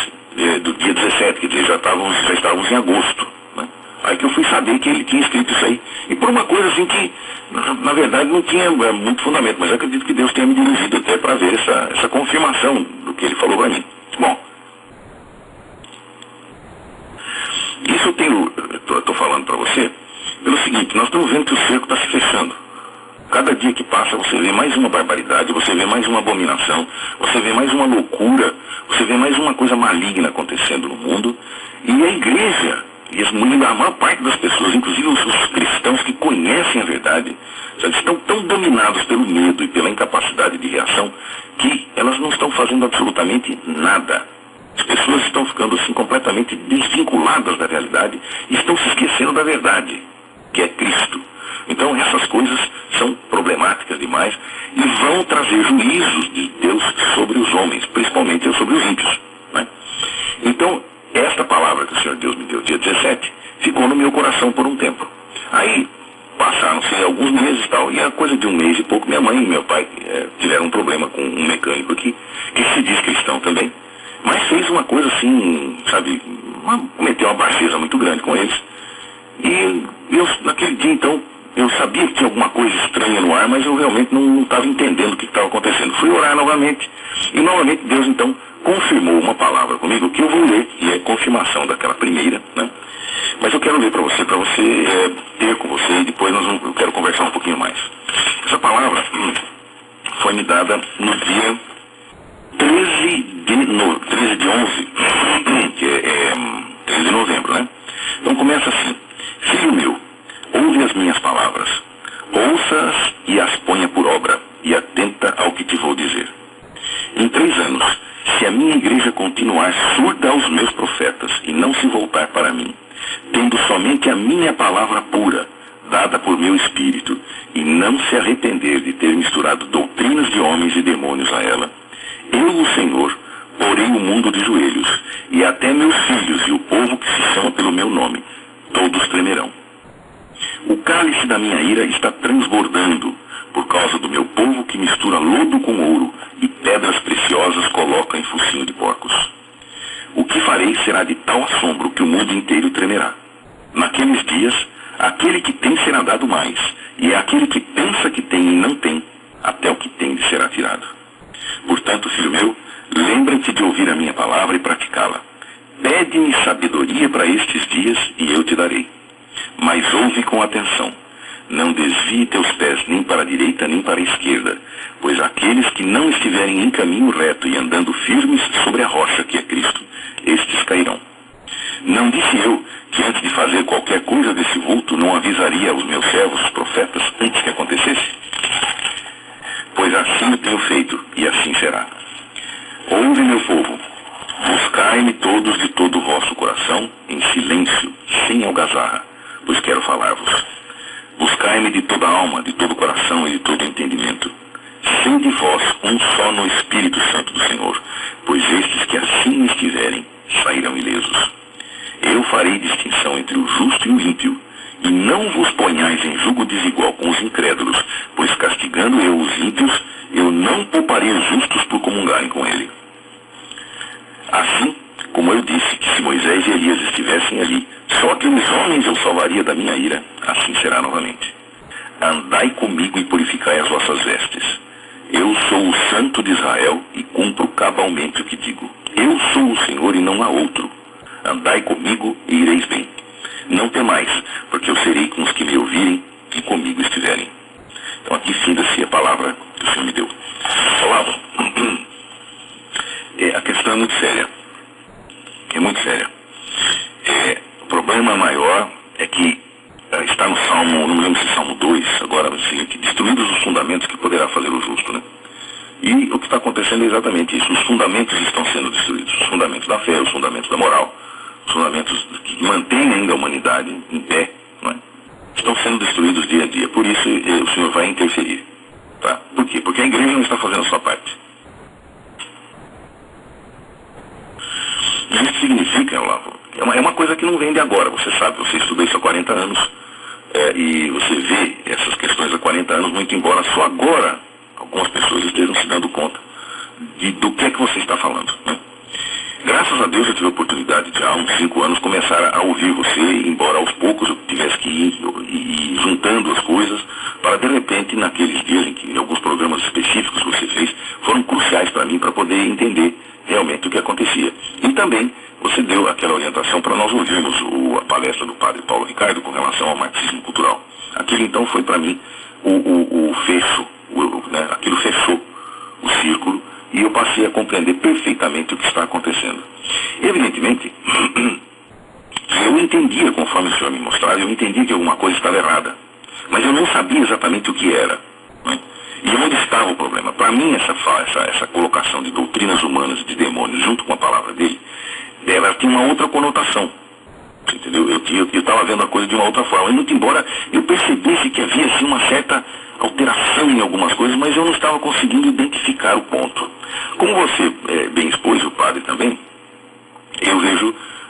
do dia 17, quer dizer, já estávamos em agosto. Né? Aí que eu fui saber que ele tinha escrito isso aí. E por uma coisa assim que, na verdade, não tinha muito fundamento, mas eu acredito que Deus tenha me dirigido até para ver essa confirmação do que ele falou para mim. Bom, isso eu estou falando para você pelo seguinte, nós estamos vendo que o cerco está se fechando. Cada dia que passa você vê mais uma barbaridade, você vê mais uma abominação, você vê mais uma loucura, você vê mais uma coisa maligna acontecendo no mundo. E a igreja, e a maior parte das pessoas, inclusive os cristãos que conhecem a verdade, já estão tão dominados pelo medo e pela incapacidade de reação que elas não estão fazendo absolutamente nada. As pessoas estão ficando assim completamente desvinculadas da realidade e estão se esquecendo da verdade, que é Cristo. Então essas coisas são problemáticas demais e vão trazer juízos de Deus sobre os homens, principalmente sobre os ímpios. Né? Então, esta palavra que o Senhor Deus me deu dia 17 ficou no meu coração por um tempo. Aí passaram-se alguns meses e tal, e a coisa de um mês e pouco, minha mãe e meu pai tiveram um problema com um mecânico aqui, que se diz cristão também, mas fez uma coisa assim, sabe, cometeu uma baixeza muito grande com eles. E eu, naquele dia então, eu sabia que tinha alguma coisa estranha no ar, mas eu realmente não estava entendendo o que estava acontecendo. Fui orar novamente, e novamente Deus então confirmou uma palavra comigo, que eu vou ler, e é confirmação daquela primeira, né? Mas eu quero ler para você ter com você, e depois eu quero conversar um pouquinho mais. Essa palavra foi me dada no dia 13 de 11, que é 13 de novembro, né? Então começa assim: Filho meu, ouve as minhas palavras, ouça-as e as ponha por obra, e atenta ao que te vou dizer. Em 3 anos, se a minha igreja continuar surda aos meus profetas e não se voltar para mim, tendo somente a minha palavra pura, dada por meu espírito, e não se arrepender de ter misturado doutrinas de homens e demônios a ela, eu, o Senhor, porei o mundo de joelhos, e até meus filhos e o povo que se chama pelo meu nome, todos tremerão. O cálice da minha ira está transbordando, por causa do meu povo que mistura lodo com ouro e pedras preciosas coloca em focinho de porcos. O que farei será de tal assombro que o mundo inteiro tremerá. Naqueles dias, aquele que tem será dado mais, e é aquele que pensa que tem e não tem, até o que tem lhe será tirado. Portanto, filho meu, lembra-te de ouvir a minha palavra e praticá-la. Pede-me sabedoria para estes dias, e eu te darei. Mas ouve com atenção. Não desvie teus pés nem para a direita nem para a esquerda, pois aqueles que não estiverem em caminho reto e andando firmes sobre a rocha que é Cristo, estes cairão. Não disse eu que antes de fazer qualquer coisa desse vulto não avisaria aos meus servos, os profetas, antes que acontecesse? Pois assim eu tenho feito, e assim será. Ouve, meu povo, buscai-me todos de todo o vosso coração, em silêncio, sem algazarra, pois quero falar-vos. Buscai-me de toda a alma, de todo o coração e de todo o entendimento. Sede vós um só no Espírito Santo do Senhor, pois estes que assim estiverem sairão ilesos. Eu farei distinção entre o justo e o ímpio, e não vos ponhais em julgo desigual com os incrédulos, pois castigando eu os ímpios, eu não pouparei os justos por comungarem com ele. Assim, como eu disse que se Moisés e Elias estivessem ali, só aqueles homens eu salvaria da minha ira, assim será novamente. Andai comigo e purificai as vossas vestes. Eu sou o Santo de Israel e cumpro cabalmente o que digo. Eu sou o Senhor e não há outro. Andai comigo e ireis bem. Não temais, porque eu serei com os que me ouvirem e comigo estiverem. Então aqui finda-se a palavra que o Senhor me deu. Palavra. A questão é muito séria. É muito séria. O problema maior é que está no Salmo, não me lembro se Salmo 2, agora no seguinte: destruídos os fundamentos que poderá fazer o justo, né? E o que está acontecendo é exatamente isso. Os fundamentos estão sendo destruídos. Os fundamentos da fé, os fundamentos da moral, os fundamentos que mantêm ainda a humanidade em pé, não é? Estão sendo destruídos dia a dia. Por isso o Senhor vai interferir. Tá? Por quê? Porque a igreja não está fazendo a sua parte. Isso significa, Olavo, é uma coisa que não vem de agora. você sabe, você estuda isso há 40 anos, e você vê essas questões há 40 anos, muito embora só agora algumas pessoas estejam se dando conta do que é que você está falando, né? Graças a Deus eu tive a oportunidade de há uns 5 anos começar a ouvir você, embora aos poucos eu tivesse que ir juntando as coisas, para de repente naqueles dias em que alguns programas específicos que você fez foram cruciais para mim, para poder entender realmente o que acontecia. E também você deu aquela orientação para nós ouvirmos a palestra do padre Paulo Ricardo com relação ao marxismo cultural. Aquilo então foi para mim o fecho, né, aquilo fechou o círculo, e eu passei a compreender perfeitamente o que está acontecendo. Evidentemente, eu entendia, conforme o senhor me mostrava, eu entendia que alguma coisa estava errada, mas eu não sabia exatamente o que era, né? E onde estava o problema. Para mim, essa colocação de doutrinas humanas, de demônios, junto com a palavra dele, ela tinha uma outra conotação. Entendeu? Eu estava vendo a coisa de uma outra forma. E muito embora eu percebesse que havia assim, uma certa alteração em algumas coisas, mas eu não estava conseguindo identificar o ponto. Como você bem expôs, o padre também,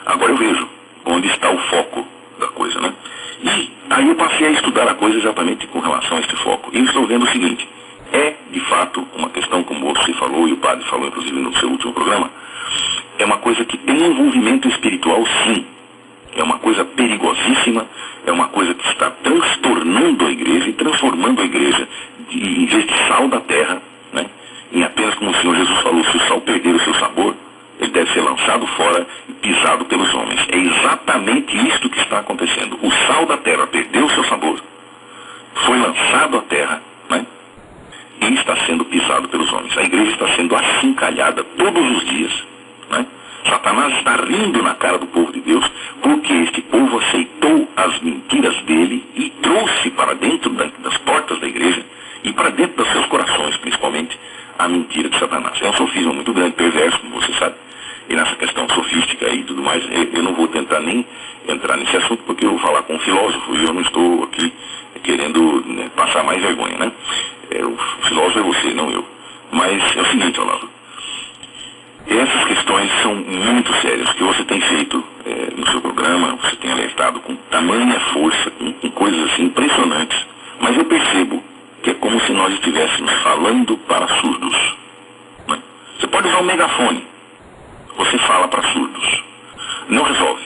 agora eu vejo onde está o foco da coisa, né? E aí eu passei a estudar a coisa exatamente com relação a este foco. E eu estou vendo o seguinte, de fato, uma questão, como você falou, e o padre falou, inclusive, no seu último programa, é uma coisa que tem um envolvimento espiritual, sim. É uma coisa perigosíssima, é uma coisa que está transtornando a igreja e transformando a igreja, em vez de sal da terra, né, em apenas, como o Senhor Jesus falou, se o sal perder o seu sabor, ele deve ser lançado fora e pisado pelos homens. É exatamente isto que está acontecendo. O sal da terra perdeu o seu sabor, foi lançado à terra, né, e está sendo pisado pelos homens. A igreja está sendo achincalhada todos os dias, né? Satanás está rindo na cara do povo de Deus, porque este povo aceitou as mentiras dele e trouxe para dentro das portas da igreja e para dentro dos seus corações, principalmente, a mentira de Satanás. É um sofisma muito grande, perverso, como você sabe. E nessa questão sofística e tudo mais, eu não vou tentar nem entrar nesse assunto, porque eu vou falar com um filósofo e eu não estou aqui querendo, né, passar mais vergonha, né? O filósofo é você, não eu. Mas é o seguinte, Olavo. Essas questões são muito sérias, que você tem feito no seu programa, você tem alertado com tamanha força, com coisas assim impressionantes. Mas eu percebo que é como se nós estivéssemos falando para surdos, né? Você pode usar um megafone, você fala para surdos. Não resolve.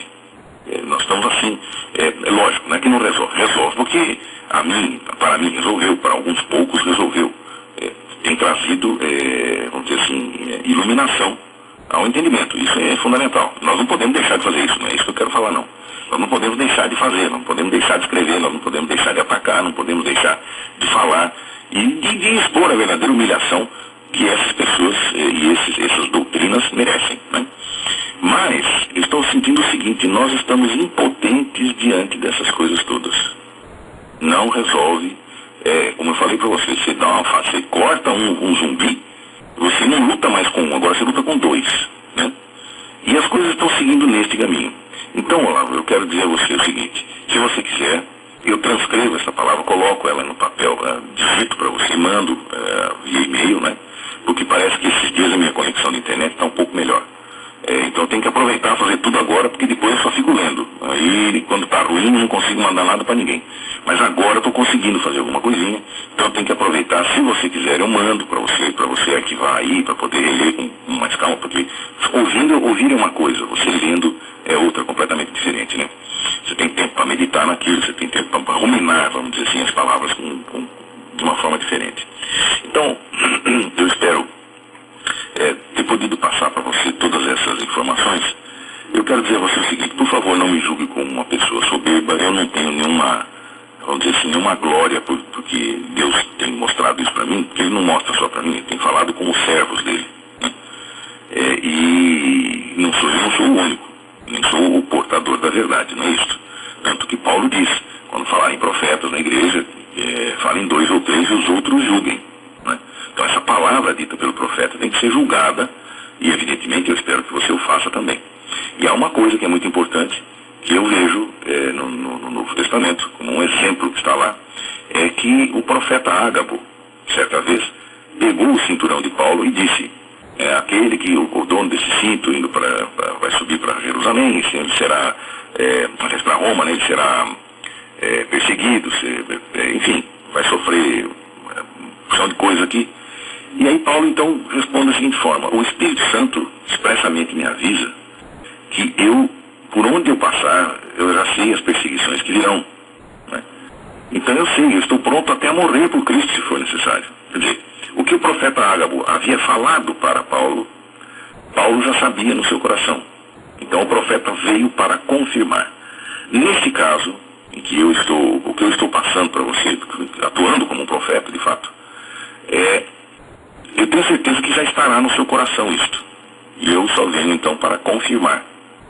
Nós estamos assim, é lógico, não é que não resolve. Resolve porque para mim resolveu, para alguns poucos resolveu. Tem trazido, vamos dizer assim, iluminação ao entendimento. Isso é fundamental. Nós não podemos deixar de fazer isso, não é isso que eu quero falar, não. Nós não podemos deixar de fazer, não podemos deixar de escrever, nós não podemos deixar de atacar, não podemos deixar de falar e de expor a verdadeira humilhação que essas pessoas e essas doutrinas merecem, né? Mas eu estou sentindo o seguinte, nós estamos impotentes diante dessas coisas todas. Não resolve. Como eu falei para você, você corta um zumbi, você não luta mais com um, agora você luta com 2, né? E as coisas estão seguindo neste caminho. Então, Olavo, eu quero dizer a você o seguinte, se você quiser, eu transcrevo essa palavra, coloco ela no papel, digito para você, mando via e-mail, né? Porque parece que esses dias a minha conexão de internet está um pouco melhor. Então eu tenho que aproveitar e fazer tudo agora, porque depois eu só fico lendo. Aí, quando está ruim, eu não consigo mandar nada para ninguém. Mas agora eu estou conseguindo fazer alguma coisinha, então eu tenho que aproveitar. Se você quiser, eu mando para você arquivar aí, para poder ler com mais calma, porque ouvir é uma coisa, você lendo é outra completamente diferente, né? Você tem tempo para meditar naquilo, você tem tempo para ruminar, vamos dizer assim, as palavras de uma forma diferente. Então, eu espero ter podido passar para você todas essas informações. Eu quero dizer a você o seguinte, por favor, não me julgue como uma pessoa soberba, eu não tenho nenhuma, vamos dizer assim, nenhuma glória, porque Deus tem mostrado isso para mim, porque Ele não mostra só para mim, Ele tem falado com os servos dele, né? E eu não sou o único, nem sou o portador da verdade, não é isso? Tanto que Paulo diz, quando falar em profetas na igreja, falem 2 ou 3 e os outros julguem, né? Então essa palavra dita pelo profeta tem que ser julgada e evidentemente eu espero que você o faça também. E há uma coisa que é muito importante, que eu vejo no Novo Testamento, como um exemplo que está lá, é que o profeta Ágabo, certa vez, pegou o cinturão de Paulo e disse, É aquele que o dono desse cinto indo vai subir para Jerusalém, ele será, para Roma, né, ele será perseguido, enfim, vai sofrer opção de coisa aqui. E aí Paulo então responde da seguinte forma: o Espírito Santo expressamente me avisa que por onde eu passar, eu já sei as perseguições que virão. Né? Então eu sei, eu estou pronto até a morrer por Cristo se for necessário. Quer dizer, o que o profeta Ágabo havia falado para Paulo, Paulo já sabia no seu coração. Então o profeta veio para confirmar. Nesse caso, em que o que eu estou passando para você, atuando como um profeta de fato, eu tenho certeza que já estará no seu coração isto. E eu só venho então para confirmar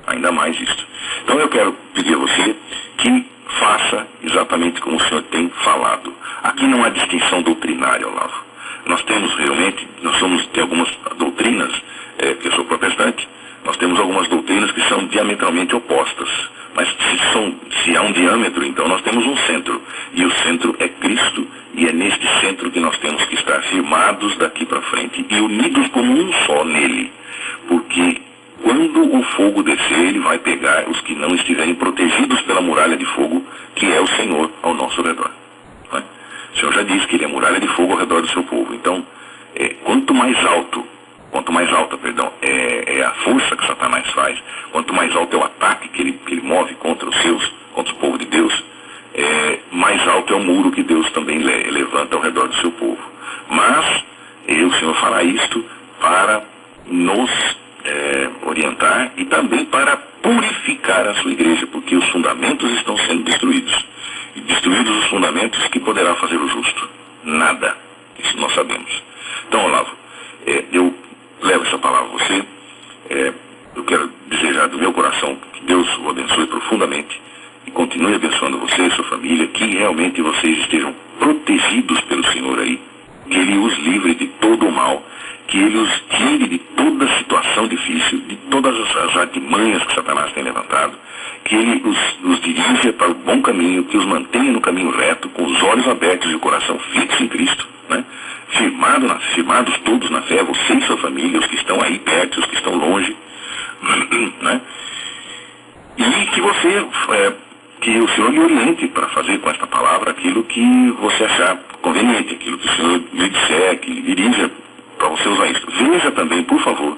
ainda mais isto. Então eu quero pedir a você que faça exatamente como o Senhor tem falado. Aqui não há distinção doutrinária, Olavo. Nós temos realmente, tem algumas doutrinas, que eu sou protestante, nós temos algumas doutrinas que são diametralmente opostas. Mas se há um diâmetro, então nós temos um centro. E o centro é Cristo, e é neste centro que nós temos que estar firmados daqui para frente e unidos como um só nele. Porque quando o fogo descer, ele vai pegar os que não estiverem protegidos pela muralha de fogo, que é o Senhor ao nosso redor. Não é? O Senhor já disse que ele é muralha de fogo ao redor do seu povo. Então, quanto mais alta é a força que Satanás faz, quanto mais alto é o ataque que ele move contra o povo de Deus, mais alto é o muro que Deus também levanta ao redor do seu povo. Mas o Senhor fará isto para nos orientar e também para purificar a sua igreja, porque os fundamentos estão sendo destruídos. E destruídos os fundamentos, que poderá fazer o justo? Nada. Isso nós sabemos. Então, Olavo, eu levo essa palavra a você. Eu quero desejar do meu coração que Deus o abençoe profundamente e continue abençoando você e sua família, que realmente vocês estejam protegidos pelo Senhor aí, que Ele os livre de todo o mal, que Ele os tire de toda situação difícil, de todas as artimanhas que Satanás tem levantado, que Ele os dirija para o bom caminho, que os mantenha no caminho reto, com os olhos abertos e o coração fixo em Cristo, né? Firmados todos na fé, você e sua família, os que estão aí perto, os que estão longe, né? E que o Senhor lhe oriente para fazer com esta palavra aquilo que você achar conveniente, aquilo que o Senhor lhe disser, que lhe dirija para você usar isso. Veja também, por favor,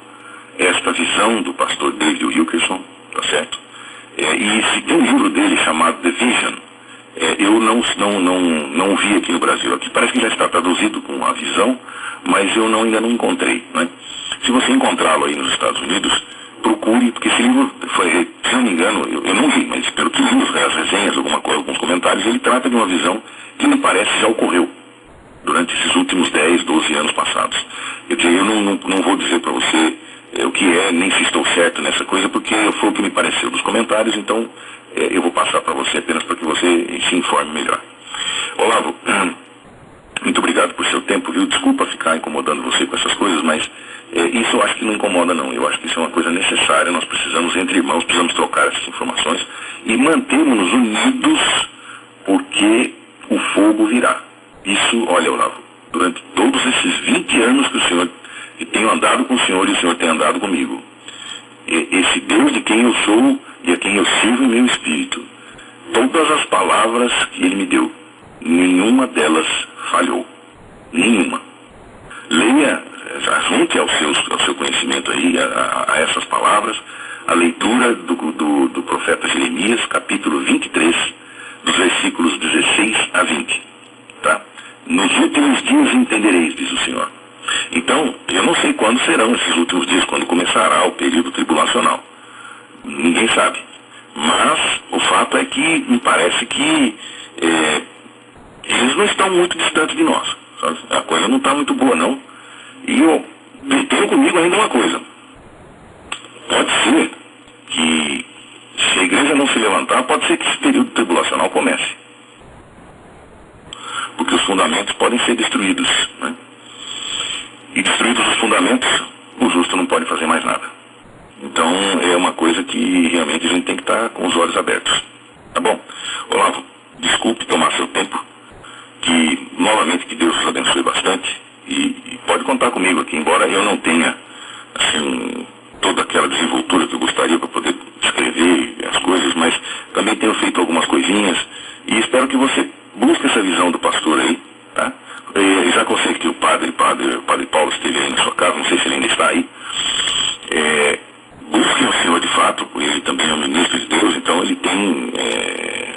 esta visão do pastor David Wilkerson, tá certo? E se tem um livro dele chamado The Vision, eu não vi aqui no Brasil. Aqui parece que já está traduzido com a visão, mas eu ainda não encontrei, né? Se você encontrá-lo aí nos Estados Unidos, procure, porque esse livro foi, se não me engano, eu não vi, mas pelo que li as resenhas, alguns comentários, ele trata de uma visão que me parece já ocorreu durante esses últimos 10, 12 anos passados. Eu não vou dizer para você o que é, nem se estou certo nessa coisa, porque foi o que me pareceu dos comentários, então eu vou passar para você apenas para que você se informe melhor. Olavo, muito obrigado por seu tempo, viu? Desculpa ficar incomodando você com essas coisas, mas isso eu acho que não incomoda não. Eu acho que isso é uma coisa necessária, nós precisamos, entre irmãos, precisamos trocar essas informações e mantermos-nos unidos, porque o fogo virá. Isso, olha, Olavo, durante todos esses 20 anos que o Senhor, que tenho andado com o Senhor e o Senhor tem andado comigo, esse Deus de quem eu sou e a quem eu sirvo em meu espírito, todas as palavras que Ele me deu, nenhuma delas falhou. Nenhuma. Leia, junte ao seu conhecimento aí, a essas palavras, a leitura do profeta Jeremias, capítulo 23, dos versículos 16 a 20. Tá? Nos últimos dias entendereis, diz o Senhor. Então, eu não sei quando serão esses últimos dias, quando começará o período tribulacional. Ninguém sabe. Mas o fato é que me parece que eles não estão muito distantes de nós. Sabe? A coisa não está muito boa, não. E eu tenho comigo ainda uma coisa. Pode ser que, se a igreja não se levantar, pode ser que esse período tribulacional comece. Porque os fundamentos podem ser destruídos, né? E destruídos os fundamentos, o justo não pode fazer mais nada. Então é uma coisa que realmente a gente tem que estar com os olhos abertos. Tá bom? Olavo, desculpe tomar seu tempo, que novamente que Deus os abençoe bastante, e pode contar comigo aqui, embora eu não tenha assim, toda aquela desenvoltura que eu gostaria para poder escrever as coisas, mas também tenho feito algumas coisinhas e espero que você busque essa visão do pastor aí, tá? Já que eu sei que o padre Paulo esteve aí na sua casa, não sei se ele ainda está aí, busquem o Senhor de fato, ele também é um ministro de Deus, então ele tem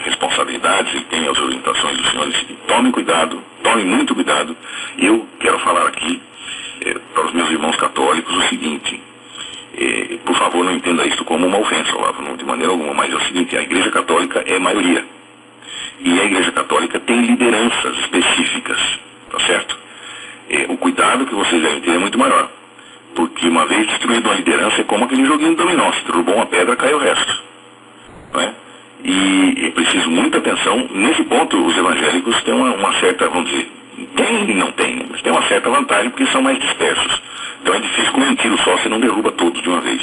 responsabilidades, ele tem as orientações do Senhor, tomem cuidado, tomem muito cuidado. E eu quero falar aqui para os meus irmãos católicos o seguinte, por favor não entenda isso como uma ofensa, Olavo, não, de maneira alguma, mas é o seguinte, a Igreja Católica é maioria, e a Igreja Católica tem lideranças específicas, tá certo? O cuidado que vocês devem ter é muito maior. Porque uma vez destruída uma liderança é como aquele joguinho de dominó, se derrubou uma pedra, cai o resto. Não é? E é preciso muita atenção. Nesse ponto, os evangélicos têm uma certa, vamos dizer, tem e não tem, mas tem uma certa vantagem porque são mais dispersos. Então é difícil com um tiro só, você não derruba todos de uma vez.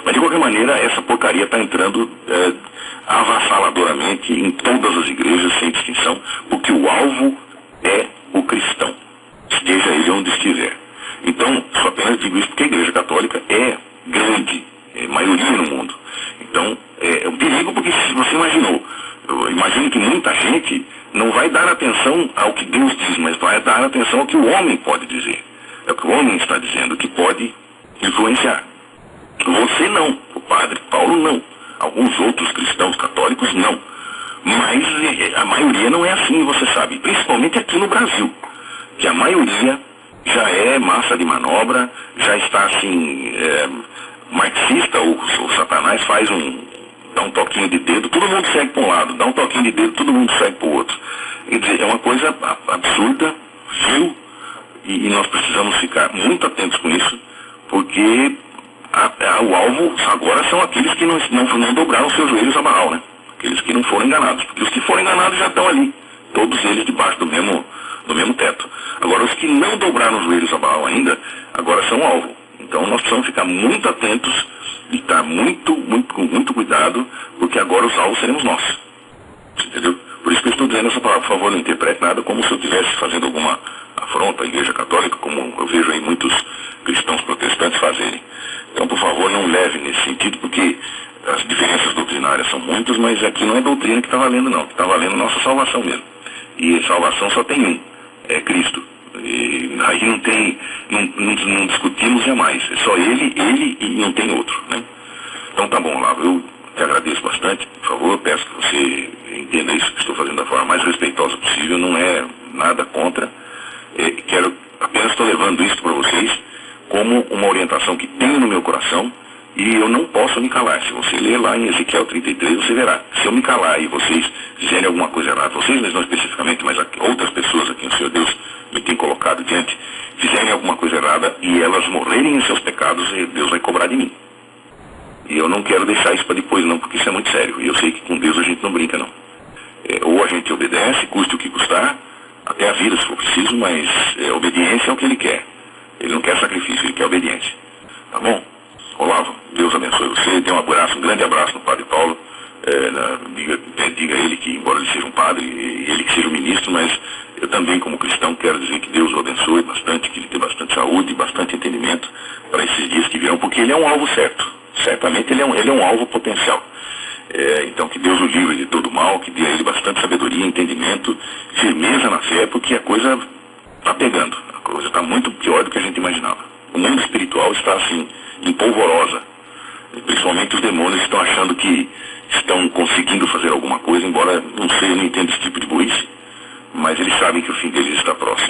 Mas de qualquer maneira, essa porcaria está entrando avassaladoramente em todas as igrejas, sem distinção, porque o alvo é o cristão, esteja ele onde estiver. Então, só apenas digo isso porque a Igreja Católica é grande, é maioria no mundo. Então, é um perigo porque se você imaginou, eu imagino que muita gente não vai dar atenção ao que Deus diz, mas vai dar atenção ao que o homem pode dizer. É o que o homem está dizendo, que pode influenciar. Você não, o padre Paulo não, alguns outros cristãos católicos não. Mas a maioria não é assim, você sabe, principalmente aqui no Brasil, que a maioria já é massa de manobra, já está assim, marxista, o Satanás dá um toquinho de dedo, todo mundo segue para um lado, dá um toquinho de dedo, todo mundo segue para o outro. Quer dizer, é uma coisa absurda, vil, e nós precisamos ficar muito atentos com isso, porque o alvo agora são aqueles que não dobraram seus joelhos a Baal, né? Aqueles que não foram enganados, porque os que foram enganados já estão ali, todos eles debaixo do mesmo teto. Agora, os que não dobraram os joelhos a Baal ainda, agora são alvo. Então, nós precisamos ficar muito atentos e estar com muito cuidado, porque agora os alvos seremos nós. Entendeu? Por isso que eu estou dizendo essa palavra, por favor, não interprete nada como se eu estivesse fazendo alguma afronta à Igreja Católica, como eu vejo aí muitos cristãos protestantes fazerem. Então, por favor, não leve nesse sentido, porque as diferenças doutrinárias são muitas, mas aqui não é doutrina que está valendo, não. Está valendo a nossa salvação mesmo. E salvação só tem um, é Cristo. E aí não discutimos jamais. É só ele e não tem outro, né? Então tá bom, Olavo, eu te agradeço bastante. Por favor, eu peço que você entenda isso que estou fazendo da forma mais respeitosa possível. Não é nada contra. Apenas estou levando isso para vocês como uma orientação que tenho no meu coração e eu não posso me calar. Se você ler lá em Ezequiel 33, você verá. Se eu me calar e vocês fizerem alguma coisa errada, vocês não especificamente, mas outras pessoas aqui, o Senhor Deus me tem colocado diante, fizerem alguma coisa errada e elas morrerem em seus pecados, Deus vai cobrar de mim. E eu não quero deixar isso para depois não, porque isso é muito sério. E eu sei que com Deus a gente não brinca não. Ou a gente obedece, custe o que custar, até a vida se for preciso, mas obediência é o que Ele quer. Ele não quer sacrifício, Ele quer obediência. Tá bom? Olavo, Deus abençoe você. Dê um grande abraço no Padre Paulo. Diga a ele que, embora ele seja um padre, e ele que seja um ministro, mas eu também, como cristão, quero dizer que Deus o abençoe bastante, que ele tenha bastante saúde e bastante entendimento para esses dias que virão, porque ele é um alvo certo. Certamente ele é um alvo potencial. Então que Deus o livre de todo mal, que dê a ele bastante sabedoria, entendimento, firmeza na fé, porque a coisa está pegando. A coisa está muito pior do que a gente imaginava. O mundo espiritual está assim, em polvorosa. Principalmente os demônios estão achando que estão conseguindo fazer alguma coisa, embora não sei, eu não entendo esse tipo de burrice, mas eles sabem que o fim deles está próximo.